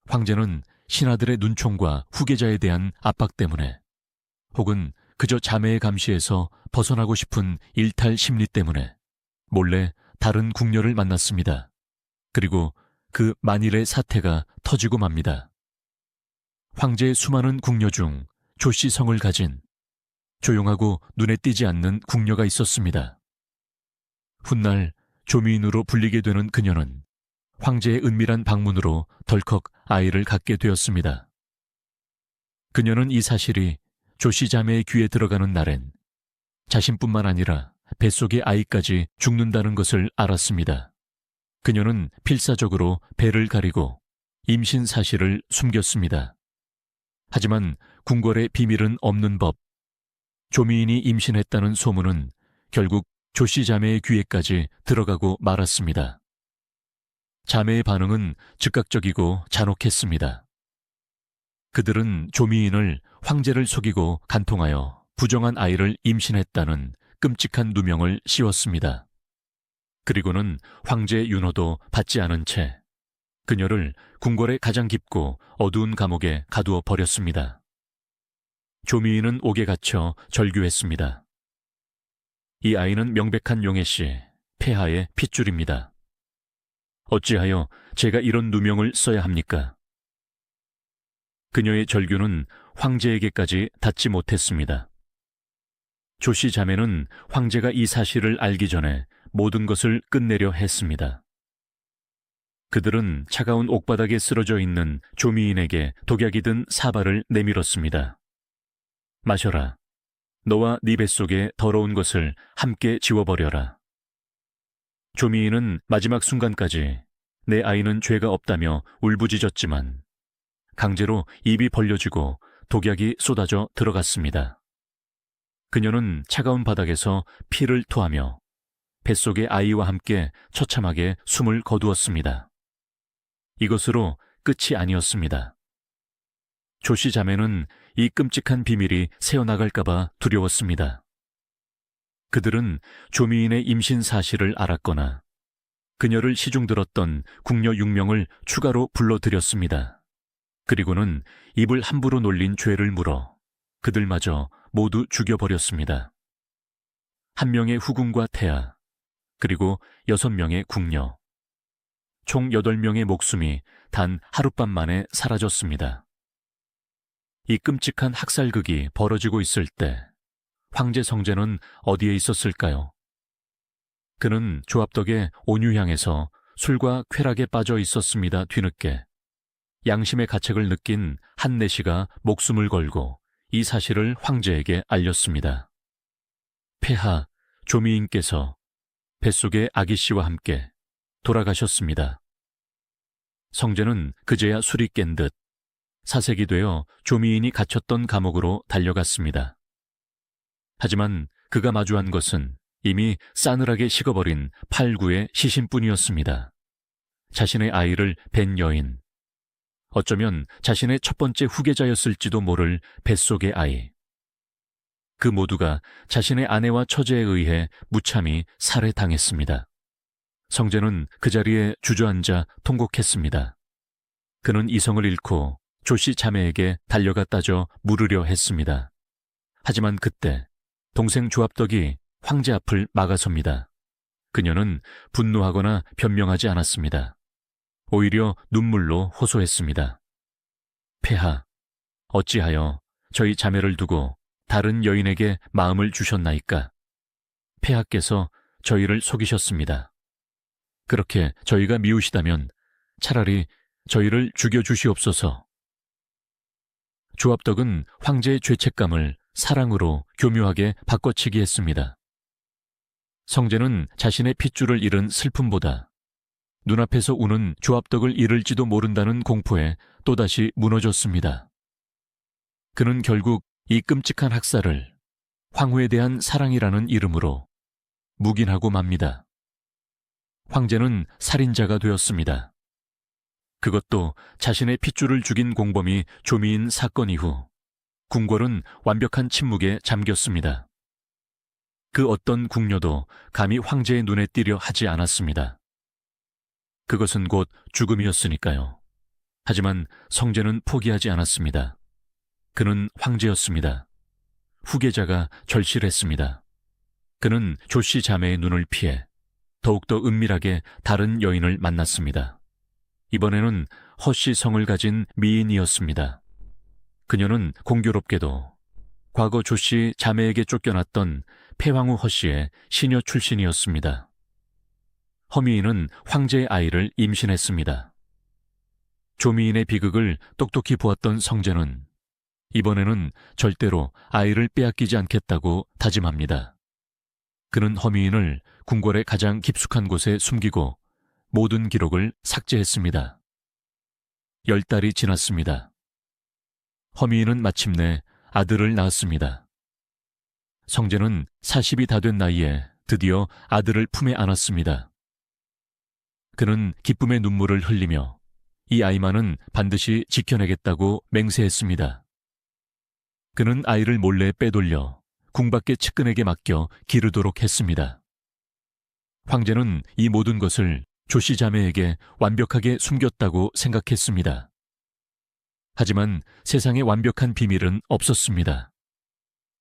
황제는 신하들의 눈총과 후계자에 대한 압박 때문에 혹은 그저 자매의 감시에서 벗어나고 싶은 일탈 심리 때문에 몰래 다른 궁녀를 만났습니다. 그리고 그 만일의 사태가 터지고 맙니다. 황제의 수많은 궁녀 중 조씨 성을 가진 조용하고 눈에 띄지 않는 궁녀가 있었습니다. 훗날 조미인으로 불리게 되는 그녀는 황제의 은밀한 방문으로 덜컥 아이를 갖게 되었습니다. 그녀는 이 사실이 조씨 자매의 귀에 들어가는 날엔 자신뿐만 아니라 뱃속의 아이까지 죽는다는 것을 알았습니다. 그녀는 필사적으로 배를 가리고 임신 사실을 숨겼습니다. 하지만 궁궐의 비밀은 없는 법. 조미인이 임신했다는 소문은 결국 조씨 자매의 귀에까지 들어가고 말았습니다. 자매의 반응은 즉각적이고 잔혹했습니다. 그들은 조미인을 황제를 속이고 간통하여 부정한 아이를 임신했다는 끔찍한 누명을 씌웠습니다. 그리고는 황제 윤호도 받지 않은 채 그녀를 궁궐의 가장 깊고 어두운 감옥에 가두어 버렸습니다. 조미인은 옥에 갇혀 절규했습니다. 이 아이는 명백한 용해씨, 폐하의 핏줄입니다. 어찌하여 제가 이런 누명을 써야 합니까? 그녀의 절규는 황제에게까지 닿지 못했습니다. 조씨 자매는 황제가 이 사실을 알기 전에 모든 것을 끝내려 했습니다. 그들은 차가운 옥바닥에 쓰러져 있는 조미인에게 독약이 든 사발을 내밀었습니다. 마셔라. 너와 네 뱃속에 더러운 것을 함께 지워버려라. 조미인은 마지막 순간까지 내 아이는 죄가 없다며 울부짖었지만 강제로 입이 벌려지고 독약이 쏟아져 들어갔습니다. 그녀는 차가운 바닥에서 피를 토하며 뱃속의 아이와 함께 처참하게 숨을 거두었습니다. 이것으로 끝이 아니었습니다. 조씨 자매는 이 끔찍한 비밀이 새어나갈까봐 두려웠습니다. 그들은 조미인의 임신 사실을 알았거나 그녀를 시중들었던 궁녀 6명을 추가로 불러들였습니다. 그리고는 입을 함부로 놀린 죄를 물어 그들마저 모두 죽여버렸습니다. 1명의 후궁과 태아, 그리고 6명의 궁녀, 총 8명의 목숨이 단 하룻밤 만에 사라졌습니다. 이 끔찍한 학살극이 벌어지고 있을 때 황제 성제는 어디에 있었을까요? 그는 조합덕의 온유향에서 술과 쾌락에 빠져 있었습니다. 뒤늦게 양심의 가책을 느낀 한내시가 목숨을 걸고 이 사실을 황제에게 알렸습니다. 폐하 조미인께서 뱃속의 아기씨와 함께 돌아가셨습니다. 성제는 그제야 술이 깬 듯 사색이 되어 조미인이 갇혔던 감옥으로 달려갔습니다. 하지만 그가 마주한 것은 이미 싸늘하게 식어버린 팔구의 시신뿐이었습니다. 자신의 아이를 뵌 여인, 어쩌면 자신의 첫 번째 후계자였을지도 모를 뱃속의 아이. 그 모두가 자신의 아내와 처제에 의해 무참히 살해당했습니다. 성제는 그 자리에 주저앉아 통곡했습니다. 그는 이성을 잃고 조씨 자매에게 달려가 따져 물으려 했습니다. 하지만 그때 동생 조합덕이 황제 앞을 막아섭니다. 그녀는 분노하거나 변명하지 않았습니다. 오히려 눈물로 호소했습니다. 폐하, 어찌하여 저희 자매를 두고 다른 여인에게 마음을 주셨나이까? 폐하께서 저희를 속이셨습니다. 그렇게 저희가 미우시다면 차라리 저희를 죽여주시옵소서. 조합덕은 황제의 죄책감을 사랑으로 교묘하게 바꿔치기 했습니다. 성제는 자신의 핏줄을 잃은 슬픔보다 눈앞에서 우는 조합덕을 잃을지도 모른다는 공포에 또다시 무너졌습니다. 그는 결국 이 끔찍한 학살을 황후에 대한 사랑이라는 이름으로 묵인하고 맙니다. 황제는 살인자가 되었습니다. 그것도 자신의 핏줄을 죽인 공범이 조미인 사건 이후 궁궐은 완벽한 침묵에 잠겼습니다. 그 어떤 궁녀도 감히 황제의 눈에 띄려 하지 않았습니다. 그것은 곧 죽음이었으니까요. 하지만 성제는 포기하지 않았습니다. 그는 황제였습니다. 후계자가 절실했습니다. 그는 조씨 자매의 눈을 피해 더욱더 은밀하게 다른 여인을 만났습니다. 이번에는 허씨 성을 가진 미인이었습니다. 그녀는 공교롭게도 과거 조씨 자매에게 쫓겨났던 폐황후 허씨의 시녀 출신이었습니다. 허미인은 황제의 아이를 임신했습니다. 조미인의 비극을 똑똑히 보았던 성제는 이번에는 절대로 아이를 빼앗기지 않겠다고 다짐합니다. 그는 허미인을 궁궐의 가장 깊숙한 곳에 숨기고 모든 기록을 삭제했습니다. 10달이 지났습니다. 허미인은 마침내 아들을 낳았습니다. 성제는 40이 다 된 나이에 드디어 아들을 품에 안았습니다. 그는 기쁨의 눈물을 흘리며 이 아이만은 반드시 지켜내겠다고 맹세했습니다. 그는 아이를 몰래 빼돌려 궁 밖의 측근에게 맡겨 기르도록 했습니다. 황제는 이 모든 것을 조씨 자매에게 완벽하게 숨겼다고 생각했습니다. 하지만 세상에 완벽한 비밀은 없었습니다.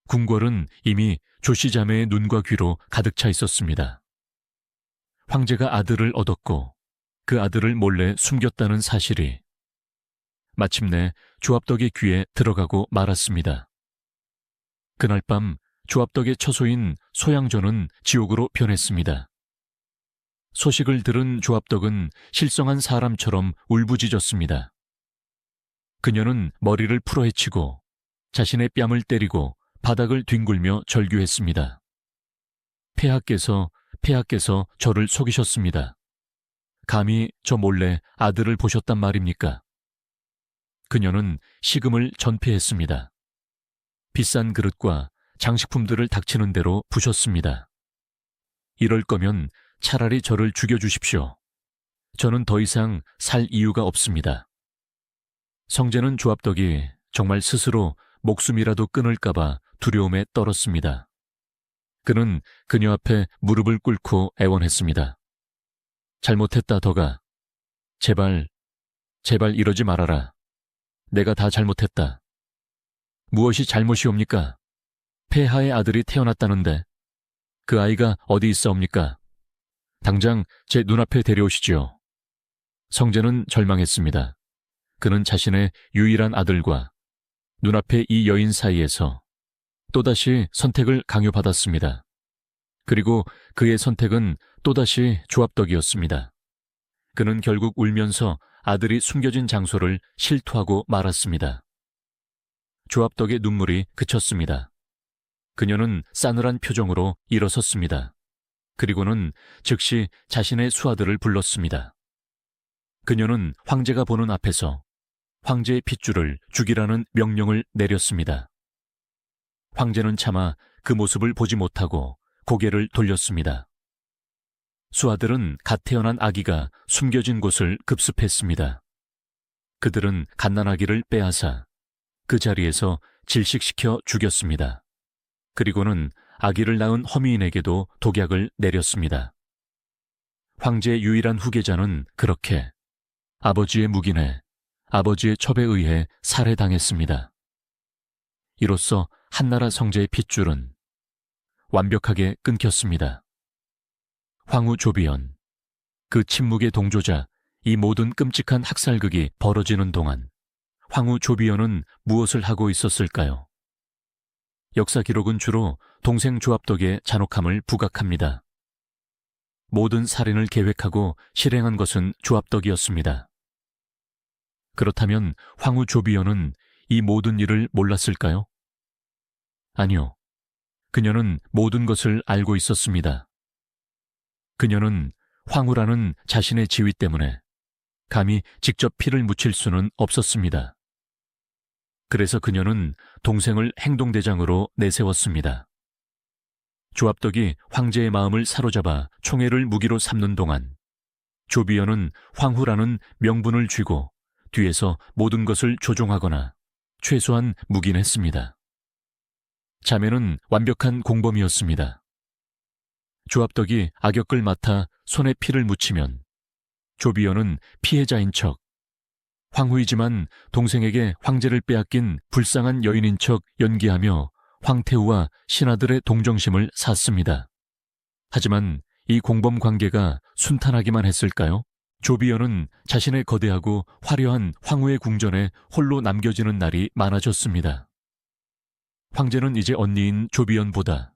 궁궐은 이미 조씨 자매의 눈과 귀로 가득 차 있었습니다. 황제가 아들을 얻었고 그 아들을 몰래 숨겼다는 사실이 마침내 조합덕의 귀에 들어가고 말았습니다. 그날 밤 조합덕의 처소인 소양전은 지옥으로 변했습니다. 소식을 들은 조합덕은 실성한 사람처럼 울부짖었습니다. 그녀는 머리를 풀어헤치고 자신의 뺨을 때리고 바닥을 뒹굴며 절규했습니다. 폐하께서 저를 속이셨습니다. 감히 저 몰래 아들을 보셨단 말입니까? 그녀는 식음을 전폐했습니다. 비싼 그릇과 장식품들을 닥치는 대로 부셨습니다. 이럴 거면 차라리 저를 죽여주십시오. 저는 더 이상 살 이유가 없습니다. 성제는 조합덕이 정말 스스로 목숨이라도 끊을까봐 두려움에 떨었습니다. 그는 그녀 앞에 무릎을 꿇고 애원했습니다. 잘못했다, 덕아. 제발 이러지 말아라. 내가 다 잘못했다. 무엇이 잘못이옵니까? 폐하의 아들이 태어났다는데 그 아이가 어디 있사옵니까? 당장 제 눈앞에 데려오시지요. 성제는 절망했습니다. 그는 자신의 유일한 아들과 눈앞의 이 여인 사이에서 또다시 선택을 강요받았습니다. 그리고 그의 선택은 또다시 조합덕이었습니다. 그는 결국 울면서 아들이 숨겨진 장소를 실토하고 말았습니다. 조합덕의 눈물이 그쳤습니다. 그녀는 싸늘한 표정으로 일어섰습니다. 그리고는 즉시 자신의 수하들을 불렀습니다. 그녀는 황제가 보는 앞에서 황제의 핏줄을 죽이라는 명령을 내렸습니다. 황제는 차마 그 모습을 보지 못하고 고개를 돌렸습니다. 수하들은 갓 태어난 아기가 숨겨진 곳을 급습했습니다. 그들은 갓난아기를 빼앗아 그 자리에서 질식시켜 죽였습니다. 그리고는 아기를 낳은 허미인에게도 독약을 내렸습니다. 황제의 유일한 후계자는 그렇게 아버지의 묵인에 아버지의 첩에 의해 살해당했습니다. 이로써 한나라 성제의 핏줄은 완벽하게 끊겼습니다. 황후 조비연, 그 침묵의 동조자, 이 모든 끔찍한 학살극이 벌어지는 동안 황후 조비연은 무엇을 하고 있었을까요? 역사 기록은 주로 동생 조합덕의 잔혹함을 부각합니다. 모든 살인을 계획하고 실행한 것은 조합덕이었습니다. 그렇다면 황후 조비연은 이 모든 일을 몰랐을까요? 아니요. 그녀는 모든 것을 알고 있었습니다. 그녀는 황후라는 자신의 지위 때문에 감히 직접 피를 묻힐 수는 없었습니다. 그래서 그녀는 동생을 행동대장으로 내세웠습니다. 조압덕이 황제의 마음을 사로잡아 총애를 무기로 삼는 동안 조비여는 황후라는 명분을 쥐고 뒤에서 모든 것을 조종하거나 최소한 묵인했습니다. 자매는 완벽한 공범이었습니다. 조압덕이 악역을 맡아 손에 피를 묻히면 조비여는 피해자인 척, 황후이지만 동생에게 황제를 빼앗긴 불쌍한 여인인 척 연기하며 황태우와 신하들의 동정심을 샀습니다. 하지만 이 공범 관계가 순탄하기만 했을까요? 조비여는 자신의 거대하고 화려한 황후의 궁전에 홀로 남겨지는 날이 많아졌습니다. 황제는 이제 언니인 조비연보다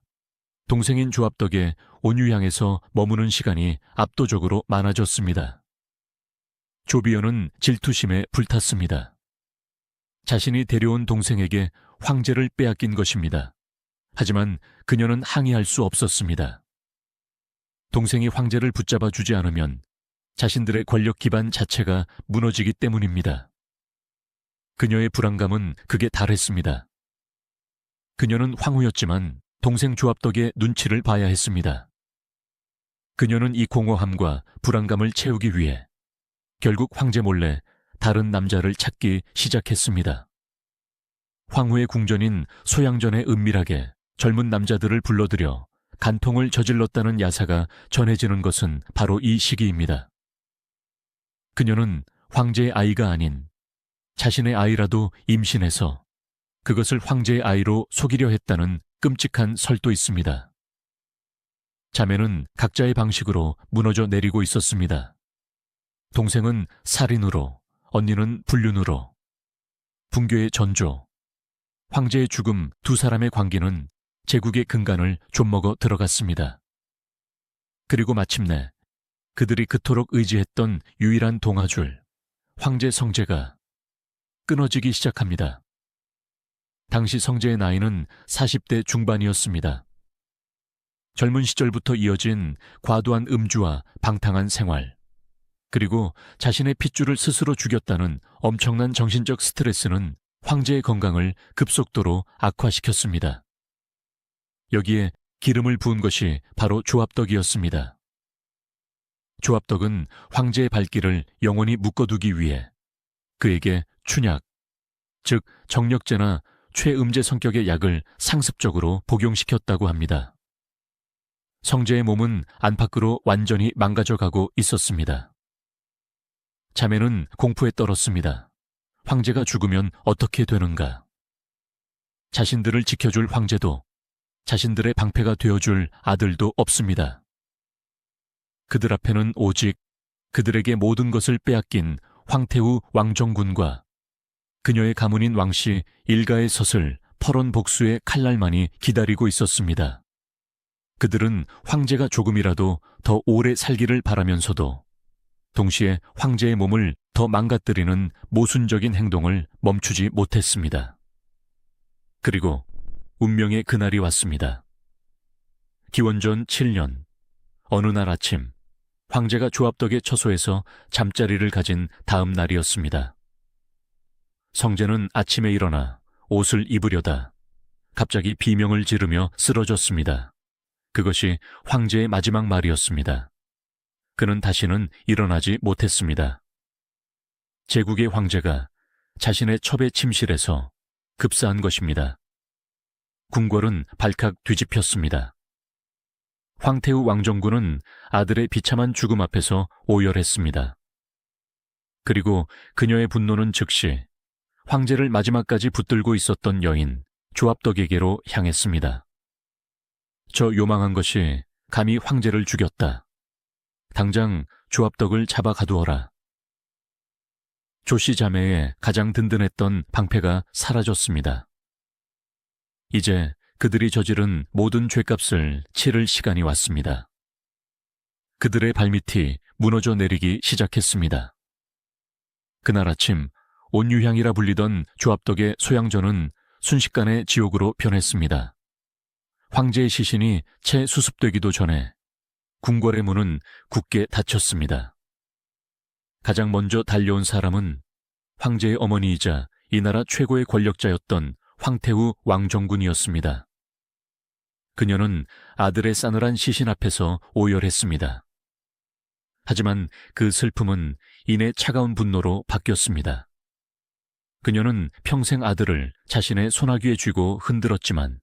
동생인 조압덕의 온유향에서 머무는 시간이 압도적으로 많아졌습니다. 조비연은 질투심에 불탔습니다. 자신이 데려온 동생에게 황제를 빼앗긴 것입니다. 하지만 그녀는 항의할 수 없었습니다. 동생이 황제를 붙잡아 주지 않으면 자신들의 권력 기반 자체가 무너지기 때문입니다. 그녀의 불안감은 극에 달했습니다. 그녀는 황후였지만 동생 조압덕의 눈치를 봐야 했습니다. 그녀는 이 공허함과 불안감을 채우기 위해 결국 황제 몰래 다른 남자를 찾기 시작했습니다. 황후의 궁전인 소양전에 은밀하게 젊은 남자들을 불러들여 간통을 저질렀다는 야사가 전해지는 것은 바로 이 시기입니다. 그녀는 황제의 아이가 아닌 자신의 아이라도 임신해서 그것을 황제의 아이로 속이려 했다는 끔찍한 설도 있습니다. 자매는 각자의 방식으로 무너져 내리고 있었습니다. 동생은 살인으로, 언니는 불륜으로, 분교의 전조, 황제의 죽음 두 사람의 관계는 제국의 근간을 좀먹어 들어갔습니다. 그리고 마침내 그들이 그토록 의지했던 유일한 동아줄, 황제 성제가 끊어지기 시작합니다. 당시 성제의 나이는 40대 중반이었습니다. 젊은 시절부터 이어진 과도한 음주와 방탕한 생활, 그리고 자신의 핏줄을 스스로 죽였다는 엄청난 정신적 스트레스는 황제의 건강을 급속도로 악화시켰습니다. 여기에 기름을 부은 것이 바로 조압덕이었습니다. 조압덕은 황제의 발길을 영원히 묶어두기 위해 그에게 춘약, 즉 정력제나 최음제 성격의 약을 상습적으로 복용시켰다고 합니다. 성제의 몸은 안팎으로 완전히 망가져가고 있었습니다. 자매는 공포에 떨었습니다. 황제가 죽으면 어떻게 되는가? 자신들을 지켜줄 황제도, 자신들의 방패가 되어줄 아들도 없습니다. 그들 앞에는 오직 그들에게 모든 것을 빼앗긴 황태우 왕정군과 그녀의 가문인 왕씨 일가의 섯을 퍼런 복수의 칼날만이 기다리고 있었습니다. 그들은 황제가 조금이라도 더 오래 살기를 바라면서도 동시에 황제의 몸을 더 망가뜨리는 모순적인 행동을 멈추지 못했습니다. 그리고 운명의 그날이 왔습니다. 기원전 7년 어느 날 아침 황제가 조압덕의 처소에서 잠자리를 가진 다음 날이었습니다. 성제는 아침에 일어나 옷을 입으려다 갑자기 비명을 지르며 쓰러졌습니다. 그것이 황제의 마지막 말이었습니다. 그는 다시는 일어나지 못했습니다. 제국의 황제가 자신의 첩의 침실에서 급사한 것입니다. 궁궐은 발칵 뒤집혔습니다. 황태우 왕정군은 아들의 비참한 죽음 앞에서 오열했습니다. 그리고 그녀의 분노는 즉시 황제를 마지막까지 붙들고 있었던 여인 조압덕에게로 향했습니다. 저 요망한 것이 감히 황제를 죽였다. 당장 조압덕을 잡아 가두어라. 조씨 자매의 가장 든든했던 방패가 사라졌습니다. 이제 그들이 저지른 모든 죗값을 치를 시간이 왔습니다. 그들의 발밑이 무너져 내리기 시작했습니다. 그날 아침 온유향이라 불리던 조압덕의 소양전은 순식간에 지옥으로 변했습니다. 황제의 시신이 채 수습되기도 전에 궁궐의 문은 굳게 닫혔습니다. 가장 먼저 달려온 사람은 황제의 어머니이자 이 나라 최고의 권력자였던 황태후 왕정군이었습니다. 그녀는 아들의 싸늘한 시신 앞에서 오열했습니다. 하지만 그 슬픔은 이내 차가운 분노로 바뀌었습니다. 그녀는 평생 아들을 자신의 소나귀에 쥐고 흔들었지만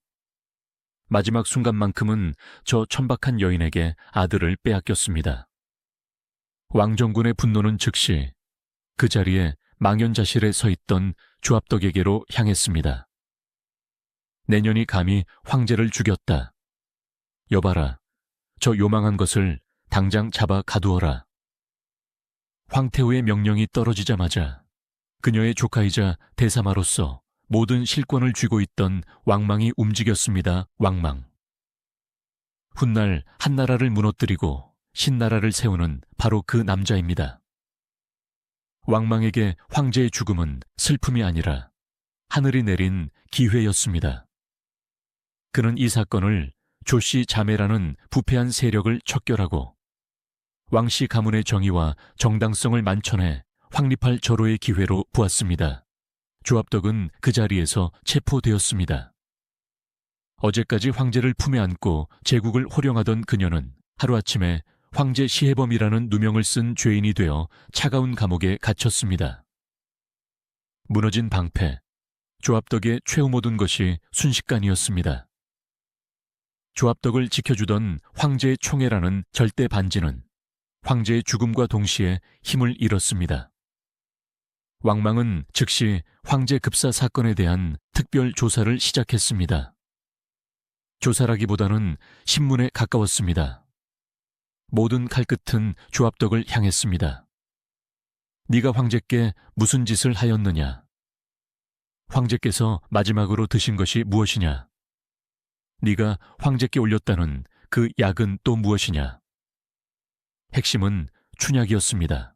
마지막 순간만큼은 저 천박한 여인에게 아들을 빼앗겼습니다. 왕정군의 분노는 즉시 그 자리에 망연자실에 서 있던 조합덕에게로 향했습니다. 내년이 감히 황제를 죽였다. 여봐라, 저 요망한 것을 당장 잡아 가두어라. 황태후의 명령이 떨어지자마자 그녀의 조카이자 대사마로서 모든 실권을 쥐고 있던 왕망이 움직였습니다. 왕망. 훗날 한나라를 무너뜨리고 신나라를 세우는 바로 그 남자입니다. 왕망에게 황제의 죽음은 슬픔이 아니라 하늘이 내린 기회였습니다. 그는 이 사건을 조씨 자매라는 부패한 세력을 척결하고 왕씨 가문의 정의와 정당성을 만천해 확립할 절호의 기회로 보았습니다. 조합덕은 그 자리에서 체포되었습니다. 어제까지 황제를 품에 안고 제국을 호령하던 그녀는 하루아침에 황제 시해범이라는 누명을 쓴 죄인이 되어 차가운 감옥에 갇혔습니다. 무너진 방패, 조합덕의 최후 모든 것이 순식간이었습니다. 조합덕을 지켜주던 황제의 총애라는 절대 반지는 황제의 죽음과 동시에 힘을 잃었습니다. 왕망은 즉시 황제 급사 사건에 대한 특별 조사를 시작했습니다. 조사라기보다는 신문에 가까웠습니다. 모든 칼끝은 조합덕을 향했습니다. 네가 황제께 무슨 짓을 하였느냐? 황제께서 마지막으로 드신 것이 무엇이냐? 네가 황제께 올렸다는 그 약은 또 무엇이냐? 핵심은 춘약이었습니다.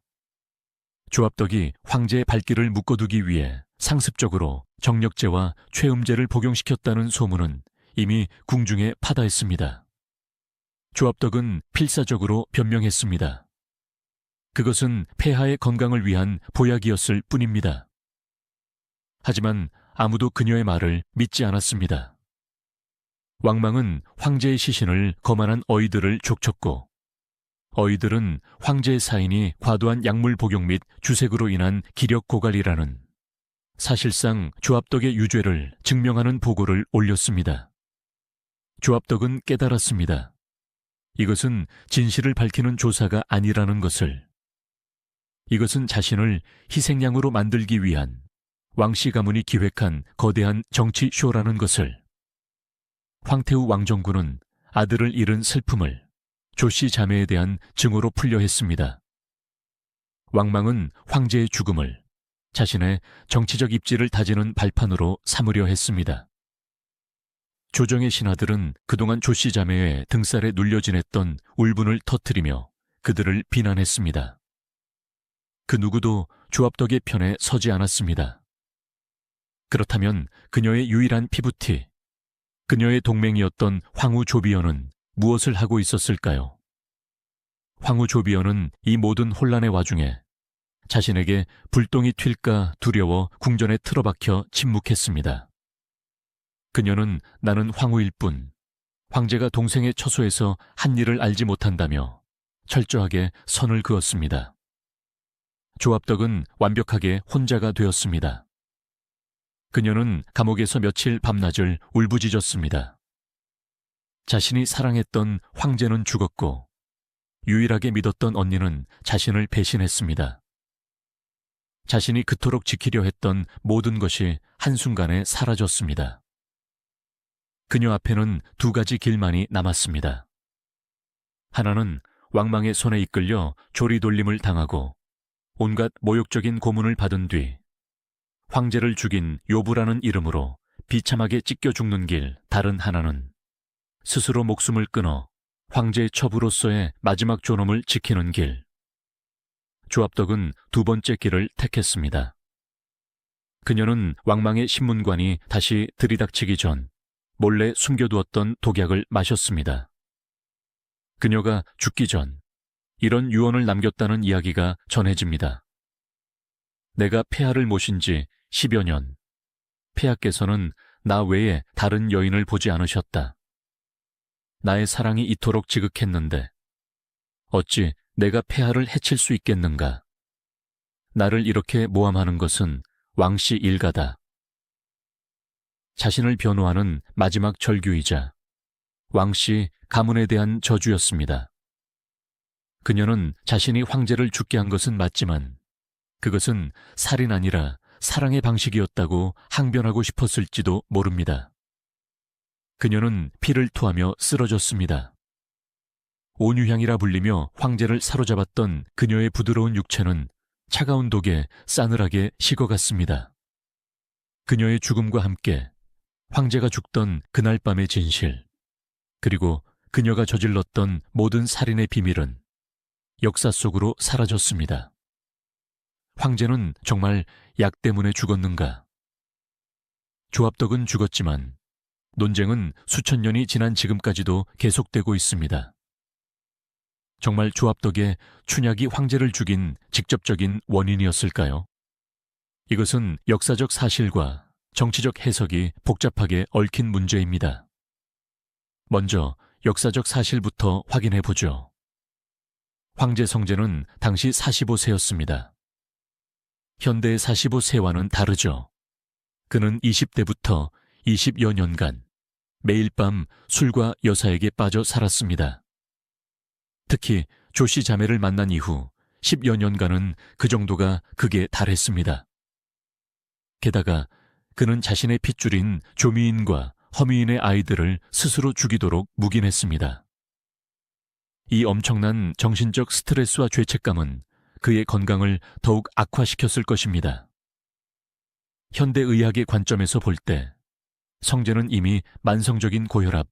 조합덕이 황제의 발길을 묶어두기 위해 상습적으로 정력제와 최음제를 복용시켰다는 소문은 이미 궁중에 파다했습니다. 조합덕은 필사적으로 변명했습니다. 그것은 폐하의 건강을 위한 보약이었을 뿐입니다. 하지만 아무도 그녀의 말을 믿지 않았습니다. 왕망은 황제의 시신을 거만한 어이들을 족쳤고 어이들은 황제의 사인이 과도한 약물 복용 및 주색으로 인한 기력 고갈이라는 사실상 조합덕의 유죄를 증명하는 보고를 올렸습니다. 조합덕은 깨달았습니다. 이것은 진실을 밝히는 조사가 아니라는 것을. 이것은 자신을 희생양으로 만들기 위한 왕씨 가문이 기획한 거대한 정치 쇼라는 것을. 황태후 왕정군은 아들을 잃은 슬픔을 조씨 자매에 대한 증오로 풀려 했습니다. 왕망은 황제의 죽음을 자신의 정치적 입지를 다지는 발판으로 삼으려 했습니다. 조정의 신하들은 그동안 조씨 자매의 등살에 눌려 지냈던 울분을 터뜨리며 그들을 비난했습니다. 그 누구도 조합덕의 편에 서지 않았습니다. 그렇다면 그녀의 유일한 피부티, 그녀의 동맹이었던 황후 조비언은 무엇을 하고 있었을까요? 황후 조비언은 이 모든 혼란의 와중에 자신에게 불똥이 튈까 두려워 궁전에 틀어박혀 침묵했습니다. 그녀는 나는 황후일 뿐 황제가 동생의 처소에서 한 일을 알지 못한다며 철저하게 선을 그었습니다. 조합덕은 완벽하게 혼자가 되었습니다. 그녀는 감옥에서 며칠 밤낮을 울부짖었습니다. 자신이 사랑했던 황제는 죽었고 유일하게 믿었던 언니는 자신을 배신했습니다. 자신이 그토록 지키려 했던 모든 것이 한순간에 사라졌습니다. 그녀 앞에는 두 가지 길만이 남았습니다. 하나는 왕망의 손에 이끌려 조리돌림을 당하고 온갖 모욕적인 고문을 받은 뒤 황제를 죽인 요부라는 이름으로 비참하게 찢겨 죽는 길, 다른 하나는 스스로 목숨을 끊어 황제의 첩으로서의 마지막 존엄을 지키는 길. 조합덕은 두 번째 길을 택했습니다. 그녀는 왕망의 신문관이 다시 들이닥치기 전 몰래 숨겨두었던 독약을 마셨습니다. 그녀가 죽기 전 이런 유언을 남겼다는 이야기가 전해집니다. 내가 폐하를 모신 지 10여 년, 폐하께서는 나 외에 다른 여인을 보지 않으셨다. 나의 사랑이 이토록 지극했는데 어찌 내가 폐하를 해칠 수 있겠는가? 나를 이렇게 모함하는 것은 왕씨 일가다. 자신을 변호하는 마지막 절규이자 왕씨 가문에 대한 저주였습니다. 그녀는 자신이 황제를 죽게 한 것은 맞지만 그것은 살인 아니라 사랑의 방식이었다고 항변하고 싶었을지도 모릅니다. 그녀는 피를 토하며 쓰러졌습니다. 온유향이라 불리며 황제를 사로잡았던 그녀의 부드러운 육체는 차가운 독에 싸늘하게 식어갔습니다. 그녀의 죽음과 함께 황제가 죽던 그날 밤의 진실, 그리고 그녀가 저질렀던 모든 살인의 비밀은 역사 속으로 사라졌습니다. 황제는 정말 약 때문에 죽었는가? 조합덕은 죽었지만 논쟁은 수천 년이 지난 지금까지도 계속되고 있습니다. 정말 조합덕의 춘향이 황제를 죽인 직접적인 원인이었을까요? 이것은 역사적 사실과 정치적 해석이 복잡하게 얽힌 문제입니다. 먼저 역사적 사실부터 확인해 보죠. 황제 성제는 당시 45세였습니다. 현대의 45세와는 다르죠. 그는 20대부터 20여 년간 매일 밤 술과 여사에게 빠져 살았습니다. 특히 조씨 자매를 만난 이후 10여 년간은 그 정도가 극에 달했습니다. 게다가 그는 자신의 핏줄인 조미인과 허미인의 아이들을 스스로 죽이도록 묵인했습니다. 이 엄청난 정신적 스트레스와 죄책감은 그의 건강을 더욱 악화시켰을 것입니다. 현대의학의 관점에서 볼 때 성제는 이미 만성적인 고혈압,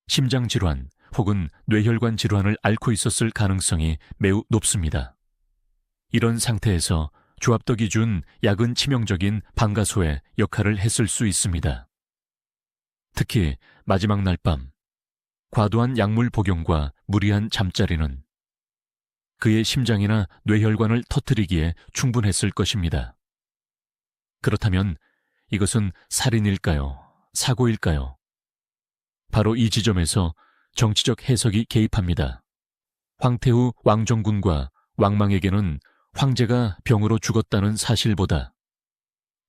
심장질환 혹은 뇌혈관 질환을 앓고 있었을 가능성이 매우 높습니다. 이런 상태에서 조합덕이 준 약은 치명적인 방가소의 역할을 했을 수 있습니다. 특히 마지막 날 밤, 과도한 약물 복용과 무리한 잠자리는 그의 심장이나 뇌혈관을 터뜨리기에 충분했을 것입니다. 그렇다면 이것은 살인일까요? 사고일까요? 바로 이 지점에서 정치적 해석이 개입합니다. 황태후 왕정군과 왕망에게는 황제가 병으로 죽었다는 사실보다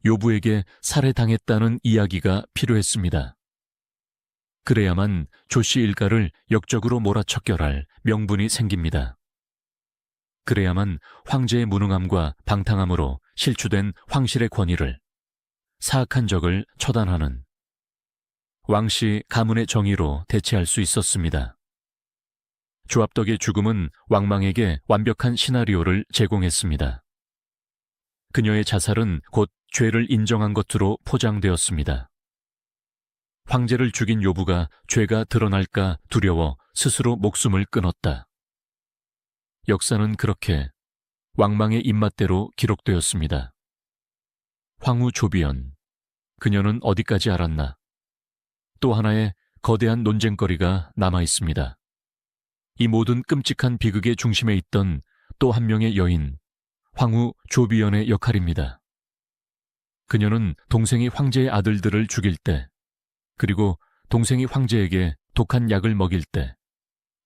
요부에게 살해당했다는 이야기가 필요했습니다. 그래야만 조씨 일가를 역적으로 몰아척결할 명분이 생깁니다. 그래야만 황제의 무능함과 방탕함으로 실추된 황실의 권위를, 사악한 적을 처단하는 왕씨 가문의 정의로 대체할 수 있었습니다. 조합덕의 죽음은 왕망에게 완벽한 시나리오를 제공했습니다. 그녀의 자살은 곧 죄를 인정한 것으로 포장되었습니다. 황제를 죽인 요부가 죄가 드러날까 두려워 스스로 목숨을 끊었다. 역사는 그렇게 왕망의 입맛대로 기록되었습니다. 황후 조비연, 그녀는 어디까지 알았나? 또 하나의 거대한 논쟁거리가 남아 있습니다. 이 모든 끔찍한 비극의 중심에 있던 또 한 명의 여인, 황후 조비연의 역할입니다. 그녀는 동생이 황제의 아들들을 죽일 때, 그리고 동생이 황제에게 독한 약을 먹일 때,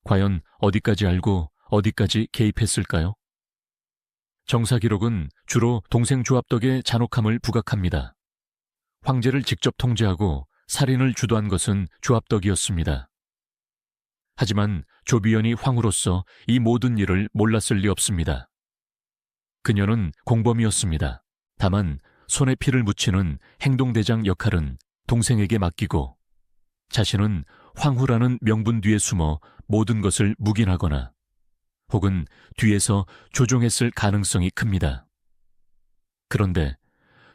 과연 어디까지 알고 어디까지 개입했을까요? 정사 기록은 주로 동생 조합덕의 잔혹함을 부각합니다. 황제를 직접 통제하고 살인을 주도한 것은 조합덕이었습니다. 하지만 조비연이 황후로서 이 모든 일을 몰랐을 리 없습니다. 그녀는 공범이었습니다. 다만 손에 피를 묻히는 행동대장 역할은 동생에게 맡기고 자신은 황후라는 명분 뒤에 숨어 모든 것을 묵인하거나 혹은 뒤에서 조종했을 가능성이 큽니다. 그런데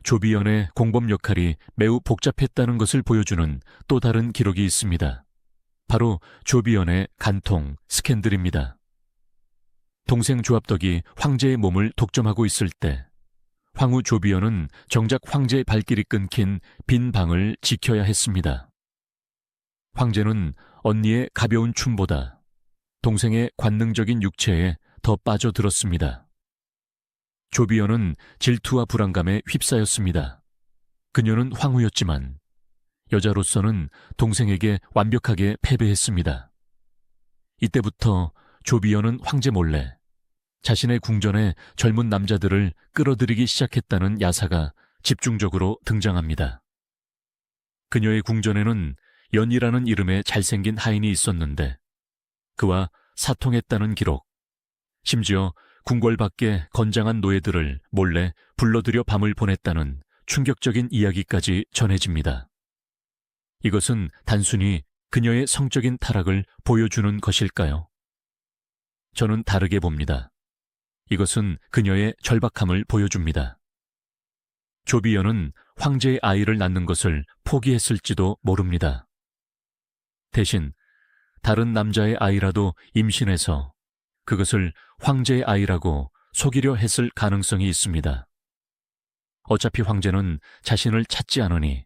조비연의 공범 역할이 매우 복잡했다는 것을 보여주는 또 다른 기록이 있습니다. 바로 조비연의 간통 스캔들입니다. 동생 조합덕이 황제의 몸을 독점하고 있을 때 황후 조비연은 정작 황제의 발길이 끊긴 빈 방을 지켜야 했습니다. 황제는 언니의 가벼운 춤보다 동생의 관능적인 육체에 더 빠져들었습니다. 조비여는 질투와 불안감에 휩싸였습니다. 그녀는 황후였지만 여자로서는 동생에게 완벽하게 패배했습니다. 이때부터 조비여는 황제 몰래 자신의 궁전에 젊은 남자들을 끌어들이기 시작했다는 야사가 집중적으로 등장합니다. 그녀의 궁전에는 연이라는 이름의 잘생긴 하인이 있었는데 그와 사통했다는 기록, 심지어 궁궐 밖에 건장한 노예들을 몰래 불러들여 밤을 보냈다는 충격적인 이야기까지 전해집니다. 이것은 단순히 그녀의 성적인 타락을 보여주는 것일까요? 저는 다르게 봅니다. 이것은 그녀의 절박함을 보여줍니다. 조비여는 황제의 아이를 낳는 것을 포기했을지도 모릅니다. 대신 다른 남자의 아이라도 임신해서 그것을 황제의 아이라고 속이려 했을 가능성이 있습니다. 어차피 황제는 자신을 찾지 않으니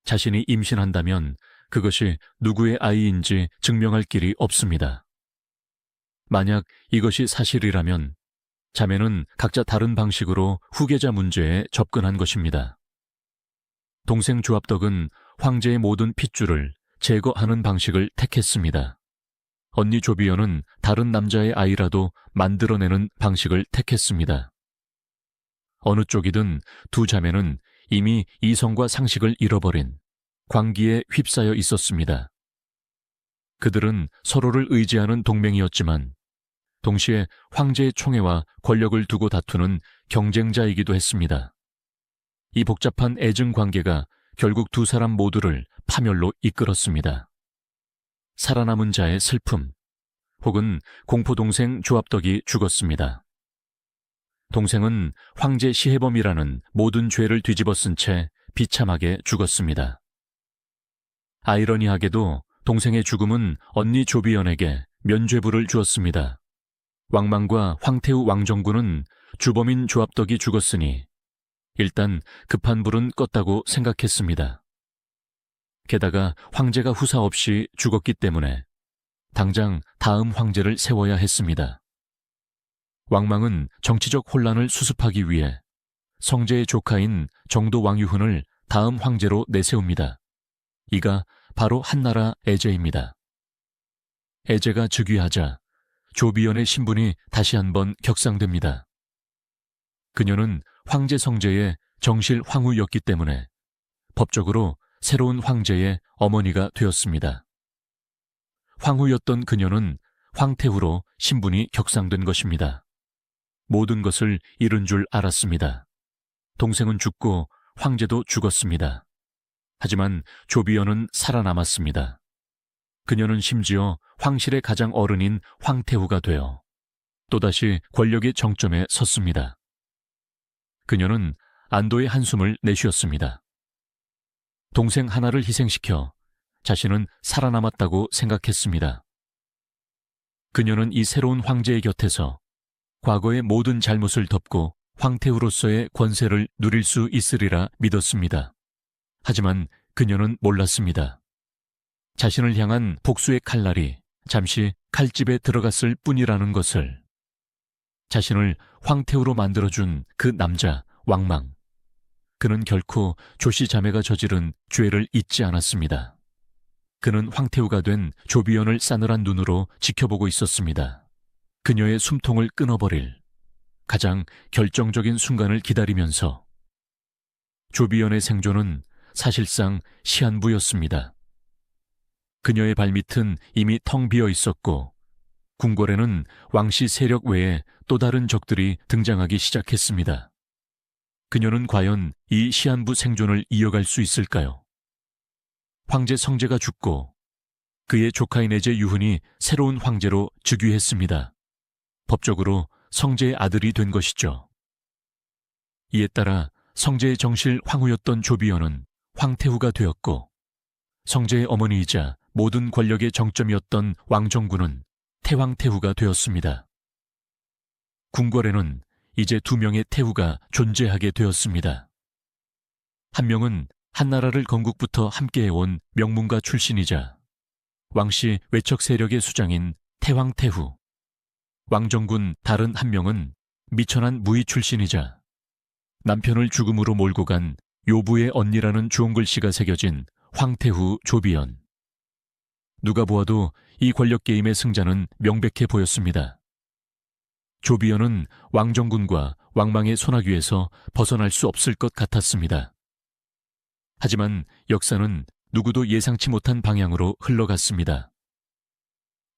자신이 임신한다면 그것이 누구의 아이인지 증명할 길이 없습니다. 만약 이것이 사실이라면 자매는 각자 다른 방식으로 후계자 문제에 접근한 것입니다. 동생 조압덕은 황제의 모든 핏줄을 제거하는 방식을 택했습니다. 언니 조비여는 다른 남자의 아이라도 만들어내는 방식을 택했습니다. 어느 쪽이든 두 자매는 이미 이성과 상식을 잃어버린 광기에 휩싸여 있었습니다. 그들은 서로를 의지하는 동맹이었지만 동시에 황제의 총애와 권력을 두고 다투는 경쟁자이기도 했습니다. 이 복잡한 애증 관계가 결국 두 사람 모두를 파멸로 이끌었습니다. 살아남은 자의 슬픔, 혹은 공포 동생 조압덕이 죽었습니다. 동생은 황제 시해범이라는 모든 죄를 뒤집어 쓴 채 비참하게 죽었습니다. 아이러니하게도 동생의 죽음은 언니 조비연에게 면죄부를 주었습니다. 왕망과 황태우 왕정군은 주범인 조압덕이 죽었으니 일단 급한 불은 껐다고 생각했습니다. 게다가 황제가 후사 없이 죽었기 때문에 당장 다음 황제를 세워야 했습니다. 왕망은 정치적 혼란을 수습하기 위해 성제의 조카인 정도 왕유훈을 다음 황제로 내세웁니다. 이가 바로 한나라 애제입니다. 애제가 즉위하자 조비연의 신분이 다시 한번 격상됩니다. 그녀는 황제 성제의 정실 황후였기 때문에 법적으로 새로운 황제의 어머니가 되었습니다. 황후였던 그녀는 황태후로 신분이 격상된 것입니다. 모든 것을 잃은 줄 알았습니다. 동생은 죽고 황제도 죽었습니다. 하지만 조비연은 살아남았습니다. 그녀는 심지어 황실의 가장 어른인 황태후가 되어 또다시 권력의 정점에 섰습니다. 그녀는 안도의 한숨을 내쉬었습니다. 동생 하나를 희생시켜 자신은 살아남았다고 생각했습니다. 그녀는 이 새로운 황제의 곁에서 과거의 모든 잘못을 덮고 황태후로서의 권세를 누릴 수 있으리라 믿었습니다. 하지만 그녀는 몰랐습니다. 자신을 향한 복수의 칼날이 잠시 칼집에 들어갔을 뿐이라는 것을. 자신을 황태후로 만들어준 그 남자 왕망. 그는 결코 조씨 자매가 저지른 죄를 잊지 않았습니다. 그는 황태후가 된 조비연을 싸늘한 눈으로 지켜보고 있었습니다. 그녀의 숨통을 끊어버릴 가장 결정적인 순간을 기다리면서. 조비연의 생존은 사실상 시한부였습니다. 그녀의 발밑은 이미 텅 비어 있었고 궁궐에는 왕씨 세력 외에 또 다른 적들이 등장하기 시작했습니다. 그녀는 과연 이 시한부 생존을 이어갈 수 있을까요? 황제 성제가 죽고 그의 조카인 애제 유훈이 새로운 황제로 즉위했습니다. 법적으로 성제의 아들이 된 것이죠. 이에 따라 성제의 정실 황후였던 조비연은 황태후가 되었고 성제의 어머니이자 모든 권력의 정점이었던 왕정군은 태왕태후가 되었습니다. 궁궐에는 이제 두 명의 태후가 존재하게 되었습니다. 한 명은 한나라를 건국부터 함께해온 명문가 출신이자 왕씨 외척 세력의 수장인 태황태후. 왕정군 다른 한 명은 미천한 무의 출신이자 남편을 죽음으로 몰고 간 요부의 언니라는 주홍글씨가 새겨진 황태후 조비연. 누가 보아도 이 권력게임의 승자는 명백해 보였습니다. 조비연은 왕정군과 왕망의 손아귀에서 벗어날 수 없을 것 같았습니다. 하지만 역사는 누구도 예상치 못한 방향으로 흘러갔습니다.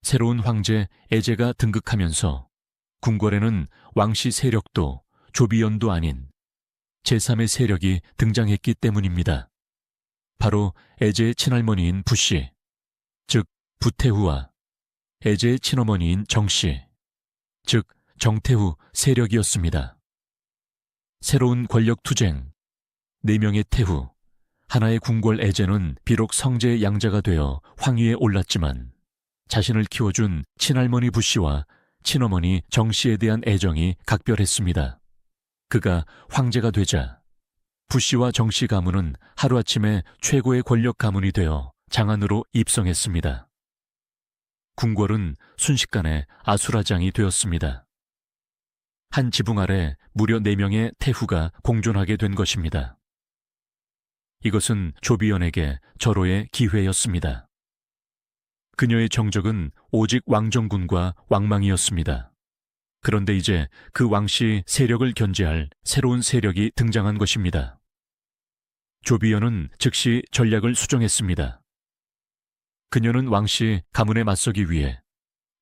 새로운 황제 에제가 등극하면서 궁궐에는 왕씨 세력도 조비연도 아닌 제3의 세력이 등장했기 때문입니다. 바로 에제의 친할머니인 부씨, 즉 부태후와 에제의 친어머니인 정씨, 즉 정태후 세력이었습니다. 새로운 권력 투쟁, 4명의 태후, 하나의 궁궐 에제는 비록 성제의 양자가 되어 황위에 올랐지만 자신을 키워준 친할머니 부씨와 친어머니 정씨에 대한 애정이 각별했습니다. 그가 황제가 되자 부씨와 정씨 가문은 하루아침에 최고의 권력 가문이 되어 장안으로 입성했습니다. 궁궐은 순식간에 아수라장이 되었습니다. 한 지붕 아래 무려 4명의 태후가 공존하게 된 것입니다. 이것은 조비연에게 절호의 기회였습니다. 그녀의 정적은 오직 왕정군과 왕망이었습니다. 그런데 이제 그 왕씨 세력을 견제할 새로운 세력이 등장한 것입니다. 조비연은 즉시 전략을 수정했습니다. 그녀는 왕씨 가문에 맞서기 위해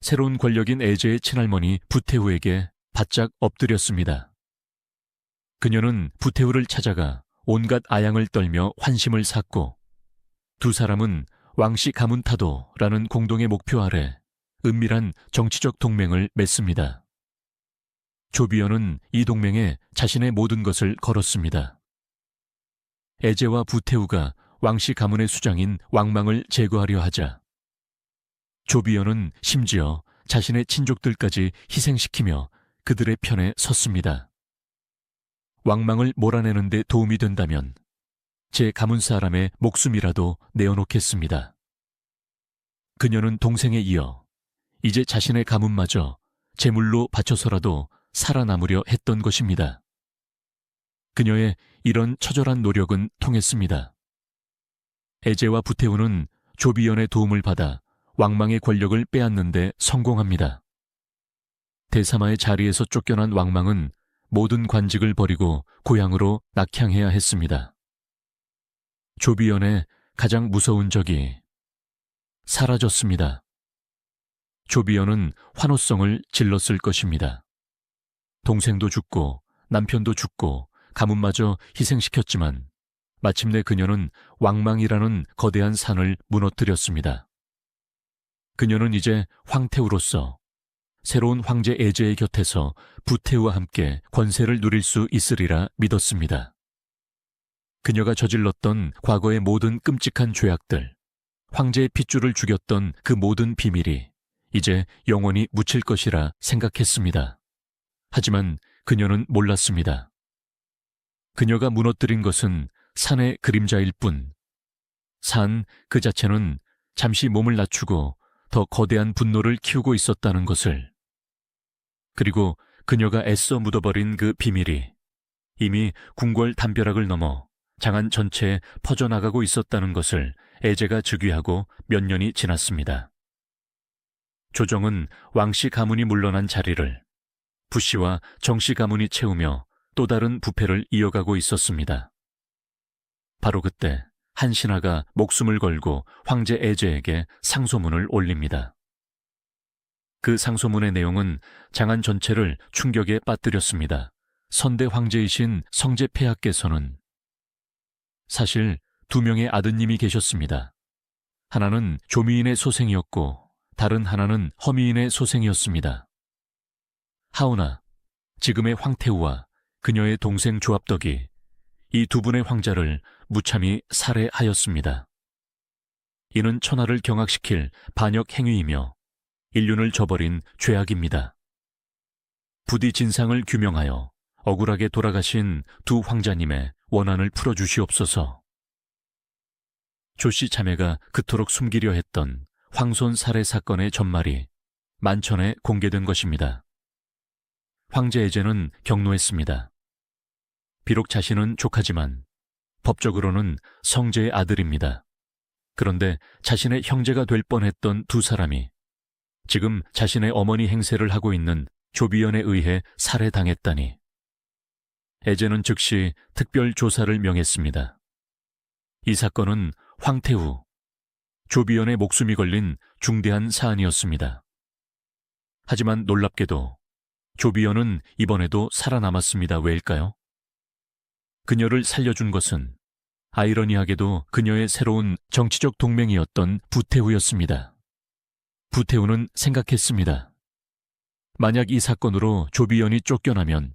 새로운 권력인 에제의 친할머니 부태후에게 바짝 엎드렸습니다. 그녀는 부태후를 찾아가 온갖 아양을 떨며 환심을 샀고 두 사람은 왕씨 가문 타도라는 공동의 목표 아래 은밀한 정치적 동맹을 맺습니다. 조비연은 이 동맹에 자신의 모든 것을 걸었습니다. 에제와 부태후가 왕씨 가문의 수장인 왕망을 제거하려 하자 조비연은 심지어 자신의 친족들까지 희생시키며 그들의 편에 섰습니다. 왕망을 몰아내는 데 도움이 된다면 제 가문 사람의 목숨이라도 내어놓겠습니다. 그녀는 동생에 이어 이제 자신의 가문마저 제물로 바쳐서라도 살아남으려 했던 것입니다. 그녀의 이런 처절한 노력은 통했습니다. 에제와 부태후는 조비연의 도움을 받아 왕망의 권력을 빼앗는 데 성공합니다. 대사마의 자리에서 쫓겨난 왕망은 모든 관직을 버리고 고향으로 낙향해야 했습니다. 조비연의 가장 무서운 적이 사라졌습니다. 조비연은 환호성을 질렀을 것입니다. 동생도 죽고 남편도 죽고 가문마저 희생시켰지만 마침내 그녀는 왕망이라는 거대한 산을 무너뜨렸습니다. 그녀는 이제 황태후로서 새로운 황제 에제의 곁에서 부태후와 함께 권세를 누릴 수 있으리라 믿었습니다. 그녀가 저질렀던 과거의 모든 끔찍한 죄악들, 황제의 핏줄을 죽였던 그 모든 비밀이 이제 영원히 묻힐 것이라 생각했습니다. 하지만 그녀는 몰랐습니다. 그녀가 무너뜨린 것은 산의 그림자일 뿐, 산 그 자체는 잠시 몸을 낮추고 더 거대한 분노를 키우고 있었다는 것을, 그리고 그녀가 애써 묻어버린 그 비밀이 이미 궁궐 담벼락을 넘어 장안 전체에 퍼져나가고 있었다는 것을 에제가 즉위하고 몇 년이 지났습니다. 조정은 왕씨 가문이 물러난 자리를 부씨와 정씨 가문이 채우며 또 다른 부패를 이어가고 있었습니다. 바로 그때 한 신하가 목숨을 걸고 황제 에제에게 상소문을 올립니다. 그 상소문의 내용은 장안 전체를 충격에 빠뜨렸습니다. 선대 황제이신 성제 폐하께서는 사실 2명의 아드님이 계셨습니다. 하나는 조미인의 소생이었고 다른 하나는 허미인의 소생이었습니다. 하오나 지금의 황태후와 그녀의 동생 조합덕이 이 2분의 황자를 무참히 살해하였습니다. 이는 천하를 경악시킬 반역 행위이며 인륜을 저버린 죄악입니다. 부디 진상을 규명하여 억울하게 돌아가신 2 황자님의 원한을 풀어주시옵소서. 조씨 자매가 그토록 숨기려 했던 황손 살해 사건의 전말이 만천에 공개된 것입니다. 황제 에제는 경로했습니다. 비록 자신은 조카지만 법적으로는 성제의 아들입니다. 그런데 자신의 형제가 될 뻔했던 두 사람이 지금 자신의 어머니 행세를 하고 있는 조비연에 의해 살해당했다니. 에제는 즉시 특별 조사를 명했습니다. 이 사건은 황태후, 조비연의 목숨이 걸린 중대한 사안이었습니다. 하지만 놀랍게도 조비연은 이번에도 살아남았습니다. 왜일까요? 그녀를 살려준 것은 아이러니하게도 그녀의 새로운 정치적 동맹이었던 부태후였습니다. 부태후는 생각했습니다. 만약 이 사건으로 조비연이 쫓겨나면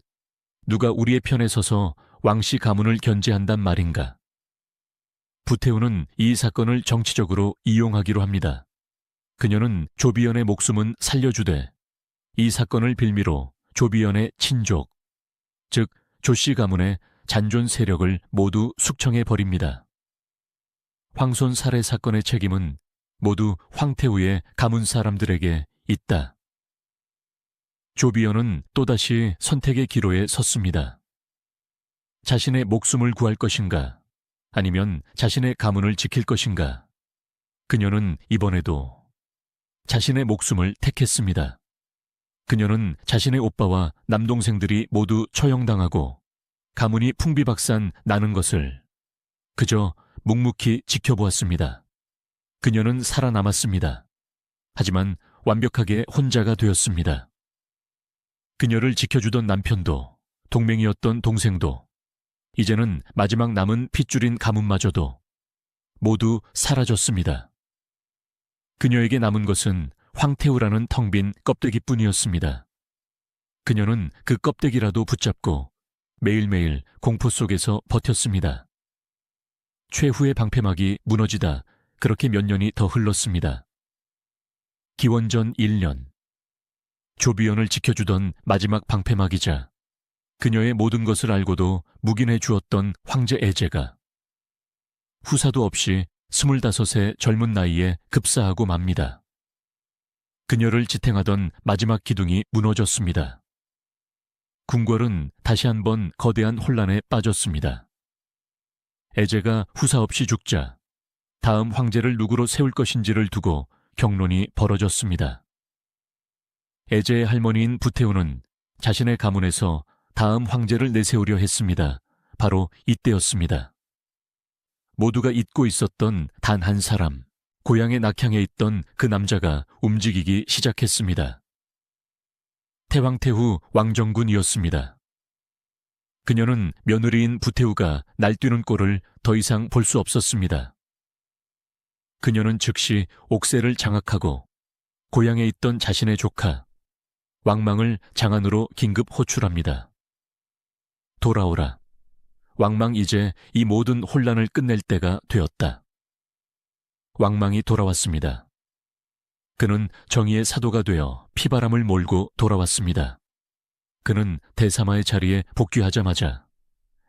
누가 우리의 편에 서서 왕씨 가문을 견제한단 말인가? 부태후는 이 사건을 정치적으로 이용하기로 합니다. 그녀는 조비연의 목숨은 살려주되 이 사건을 빌미로 조비연의 친족, 즉 조씨 가문의 잔존 세력을 모두 숙청해버립니다. 황손 살해 사건의 책임은 모두 황태후의 가문 사람들에게 있다. 조비연은 또다시 선택의 기로에 섰습니다. 자신의 목숨을 구할 것인가, 아니면 자신의 가문을 지킬 것인가. 그녀는 이번에도 자신의 목숨을 택했습니다. 그녀는 자신의 오빠와 남동생들이 모두 처형당하고 가문이 풍비박산 나는 것을 그저 묵묵히 지켜보았습니다. 그녀는 살아남았습니다. 하지만 완벽하게 혼자가 되었습니다. 그녀를 지켜주던 남편도, 동맹이었던 동생도, 이제는 마지막 남은 핏줄인 가문마저도 모두 사라졌습니다. 그녀에게 남은 것은 황태후라는 텅 빈 껍데기뿐이었습니다. 그녀는 그 껍데기라도 붙잡고 매일매일 공포 속에서 버텼습니다. 최후의 방패막이 무너지다 그렇게 몇 년이 더 흘렀습니다. 기원전 1년, 조비연을 지켜주던 마지막 방패막이자 그녀의 모든 것을 알고도 묵인해 주었던 황제 에제가 후사도 없이 25의 젊은 나이에 급사하고 맙니다. 그녀를 지탱하던 마지막 기둥이 무너졌습니다. 궁궐은 다시 한번 거대한 혼란에 빠졌습니다. 에제가 후사 없이 죽자 다음 황제를 누구로 세울 것인지를 두고 경론이 벌어졌습니다. 에제의 할머니인 부태후는 자신의 가문에서 다음 황제를 내세우려 했습니다. 바로 이때였습니다. 모두가 잊고 있었던 단 한 사람, 고향의 낙향에 있던 그 남자가 움직이기 시작했습니다. 태왕태후 왕정군이었습니다. 그녀는 며느리인 부태후가 날뛰는 꼴을 더 이상 볼 수 없었습니다. 그녀는 즉시 옥새를 장악하고 고향에 있던 자신의 조카, 왕망을 장안으로 긴급 호출합니다. 돌아오라. 왕망 이제 이 모든 혼란을 끝낼 때가 되었다. 왕망이 돌아왔습니다. 그는 정의의 사도가 되어 피바람을 몰고 돌아왔습니다. 그는 대사마의 자리에 복귀하자마자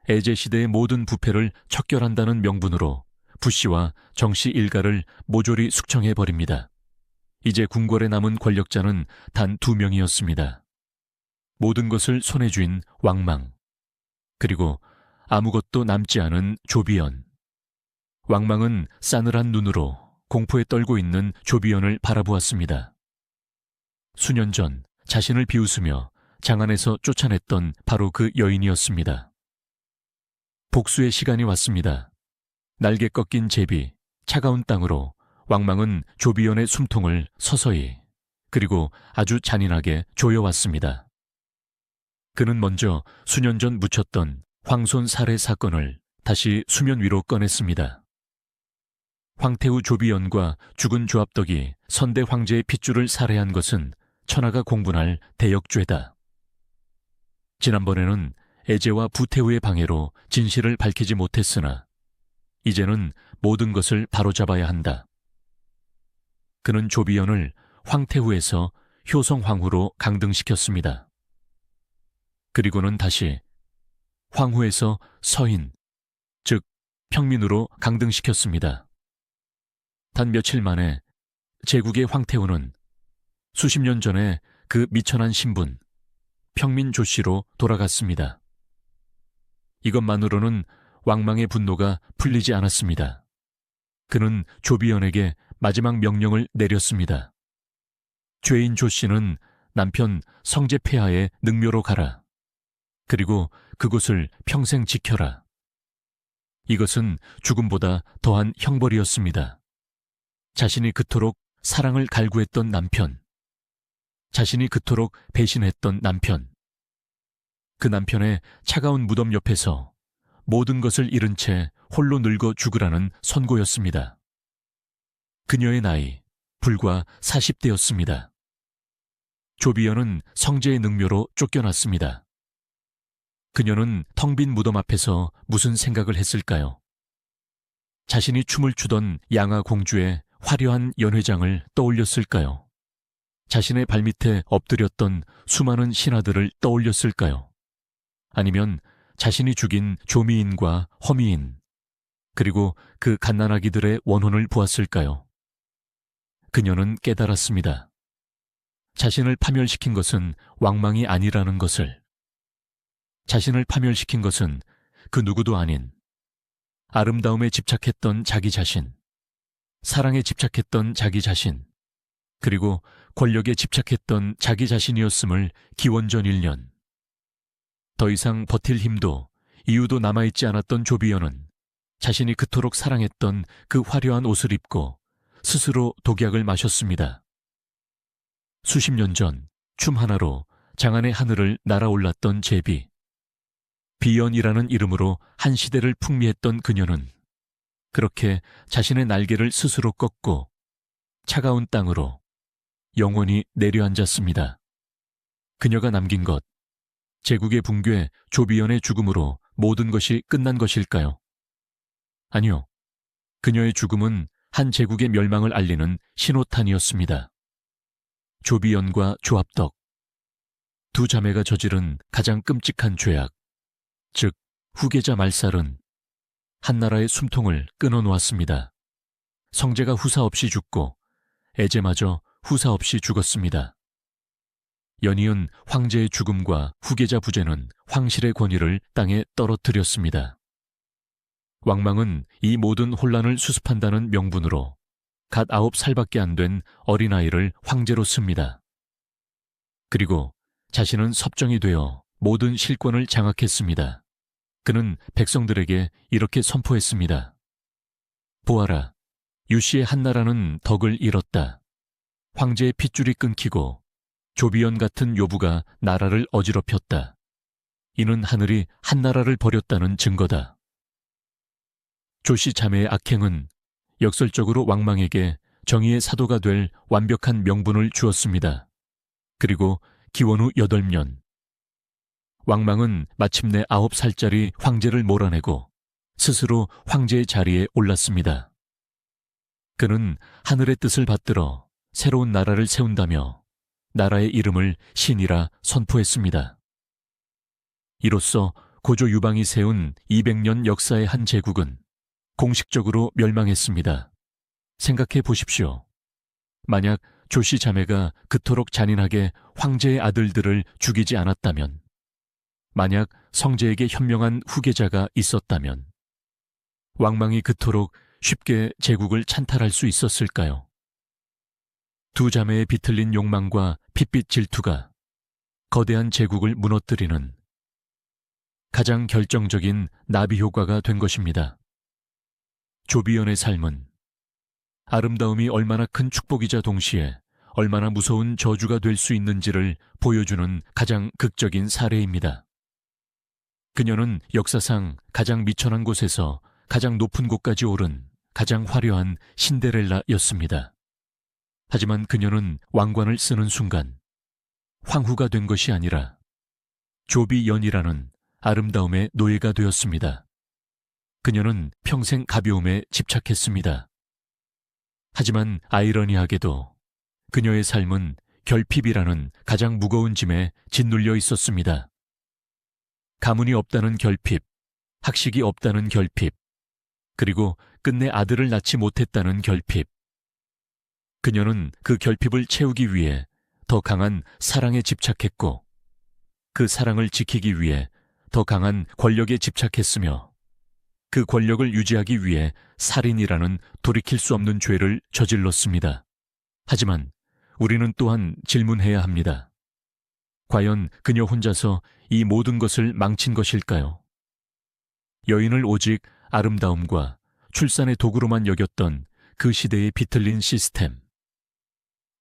에제 시대의 모든 부패를 척결한다는 명분으로 부씨와 정씨 일가를 모조리 숙청해버립니다. 이제 궁궐에 남은 권력자는 단 2명이었습니다. 모든 것을 손에 쥔 왕망, 그리고 아무것도 남지 않은 조비연. 왕망은 싸늘한 눈으로 공포에 떨고 있는 조비연을 바라보았습니다. 수년 전 자신을 비웃으며 장안에서 쫓아냈던 바로 그 여인이었습니다. 복수의 시간이 왔습니다. 날개 꺾인 제비, 차가운 땅으로 왕망은 조비연의 숨통을 서서히 그리고 아주 잔인하게 조여왔습니다. 그는 먼저 수년 전 묻혔던 황손 살해 사건을 다시 수면 위로 꺼냈습니다. 황태후 조비연과 죽은 조합덕이 선대 황제의 핏줄을 살해한 것은 천하가 공분할 대역죄다. 지난번에는 에제와 부태후의 방해로 진실을 밝히지 못했으나 이제는 모든 것을 바로잡아야 한다. 그는 조비연을 황태후에서 효성황후로 강등시켰습니다. 그리고는 다시 황후에서 서인, 즉 평민으로 강등시켰습니다. 단 며칠 만에 제국의 황태후는 수십 년 전에 그 미천한 신분, 평민 조 씨로 돌아갔습니다. 이것만으로는 왕망의 분노가 풀리지 않았습니다. 그는 조비연에게 마지막 명령을 내렸습니다. 죄인 조 씨는 남편 성제폐하의 능묘로 가라. 그리고 그곳을 평생 지켜라. 이것은 죽음보다 더한 형벌이었습니다. 자신이 그토록 사랑을 갈구했던 남편, 자신이 그토록 배신했던 남편, 그 남편의 차가운 무덤 옆에서 모든 것을 잃은 채 홀로 늙어 죽으라는 선고였습니다. 그녀의 나이 불과 40대였습니다. 조비연은 성제의 능묘로 쫓겨났습니다. 그녀는 텅 빈 무덤 앞에서 무슨 생각을 했을까요? 자신이 춤을 추던 양아 공주의 화려한 연회장을 떠올렸을까요? 자신의 발밑에 엎드렸던 수많은 신하들을 떠올렸을까요? 아니면 자신이 죽인 조미인과 허미인, 그리고 그 갓난아기들의 원혼을 보았을까요? 그녀는 깨달았습니다. 자신을 파멸시킨 것은 왕망이 아니라는 것을. 자신을 파멸시킨 것은 그 누구도 아닌 아름다움에 집착했던 자기 자신, 사랑에 집착했던 자기 자신, 그리고 권력에 집착했던 자기 자신이었음을 기원전 1년. 더 이상 버틸 힘도 이유도 남아있지 않았던 조비연은 자신이 그토록 사랑했던 그 화려한 옷을 입고 스스로 독약을 마셨습니다. 수십 년 전 춤 하나로 장안의 하늘을 날아올랐던 제비. 비연이라는 이름으로 한 시대를 풍미했던 그녀는 그렇게 자신의 날개를 스스로 꺾고 차가운 땅으로 영원히 내려앉았습니다. 그녀가 남긴 것, 제국의 붕괴 조비연의 죽음으로 모든 것이 끝난 것일까요? 아니요. 그녀의 죽음은 한 제국의 멸망을 알리는 신호탄이었습니다. 조비연과 조합덕, 두 자매가 저지른 가장 끔찍한 죄악, 즉 후계자 말살은 한 나라의 숨통을 끊어놓았습니다. 성제가 후사 없이 죽고 애제마저 후사 없이 죽었습니다. 연이은 황제의 죽음과 후계자 부재는 황실의 권위를 땅에 떨어뜨렸습니다. 왕망은 이 모든 혼란을 수습한다는 명분으로 갓 9살밖에 안 된 어린아이를 황제로 씁니다. 그리고 자신은 섭정이 되어 모든 실권을 장악했습니다. 그는 백성들에게 이렇게 선포했습니다. 보아라, 유씨의 한나라는 덕을 잃었다. 황제의 핏줄이 끊기고 조비연 같은 요부가 나라를 어지럽혔다. 이는 하늘이 한나라를 버렸다는 증거다. 조씨 자매의 악행은 역설적으로 왕망에게 정의의 사도가 될 완벽한 명분을 주었습니다. 그리고 기원 후 8년, 왕망은 마침내 9살짜리 황제를 몰아내고 스스로 황제의 자리에 올랐습니다. 그는 하늘의 뜻을 받들어 새로운 나라를 세운다며 나라의 이름을 신이라 선포했습니다. 이로써 고조 유방이 세운 200년 역사의 한 제국은 공식적으로 멸망했습니다. 생각해 보십시오. 만약 조씨 자매가 그토록 잔인하게 황제의 아들들을 죽이지 않았다면, 만약 성제에게 현명한 후계자가 있었다면, 왕망이 그토록 쉽게 제국을 찬탈할 수 있었을까요? 두 자매의 비틀린 욕망과 핏빛 질투가 거대한 제국을 무너뜨리는 가장 결정적인 나비 효과가 된 것입니다. 조비연의 삶은 아름다움이 얼마나 큰 축복이자 동시에 얼마나 무서운 저주가 될 수 있는지를 보여주는 가장 극적인 사례입니다. 그녀는 역사상 가장 미천한 곳에서 가장 높은 곳까지 오른 가장 화려한 신데렐라였습니다. 하지만 그녀는 왕관을 쓰는 순간 황후가 된 것이 아니라 조비연이라는 아름다움의 노예가 되었습니다. 그녀는 평생 가벼움에 집착했습니다. 하지만 아이러니하게도 그녀의 삶은 결핍이라는 가장 무거운 짐에 짓눌려 있었습니다. 가문이 없다는 결핍, 학식이 없다는 결핍, 그리고 끝내 아들을 낳지 못했다는 결핍. 그녀는 그 결핍을 채우기 위해 더 강한 사랑에 집착했고, 그 사랑을 지키기 위해 더 강한 권력에 집착했으며, 그 권력을 유지하기 위해 살인이라는 돌이킬 수 없는 죄를 저질렀습니다. 하지만 우리는 또한 질문해야 합니다. 과연 그녀 혼자서 이 모든 것을 망친 것일까요? 여인을 오직 아름다움과 출산의 도구로만 여겼던 그 시대의 비틀린 시스템.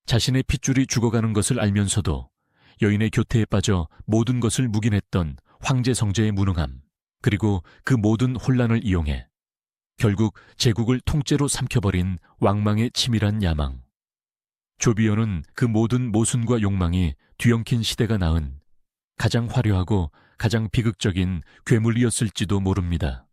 자신의 핏줄이 죽어가는 것을 알면서도 여인의 교태에 빠져 모든 것을 묵인했던 황제 성제의 무능함, 그리고 그 모든 혼란을 이용해 결국 제국을 통째로 삼켜버린 왕망의 치밀한 야망. 조비오는 그 모든 모순과 욕망이 뒤엉킨 시대가 낳은 가장 화려하고 가장 비극적인 괴물이었을지도 모릅니다.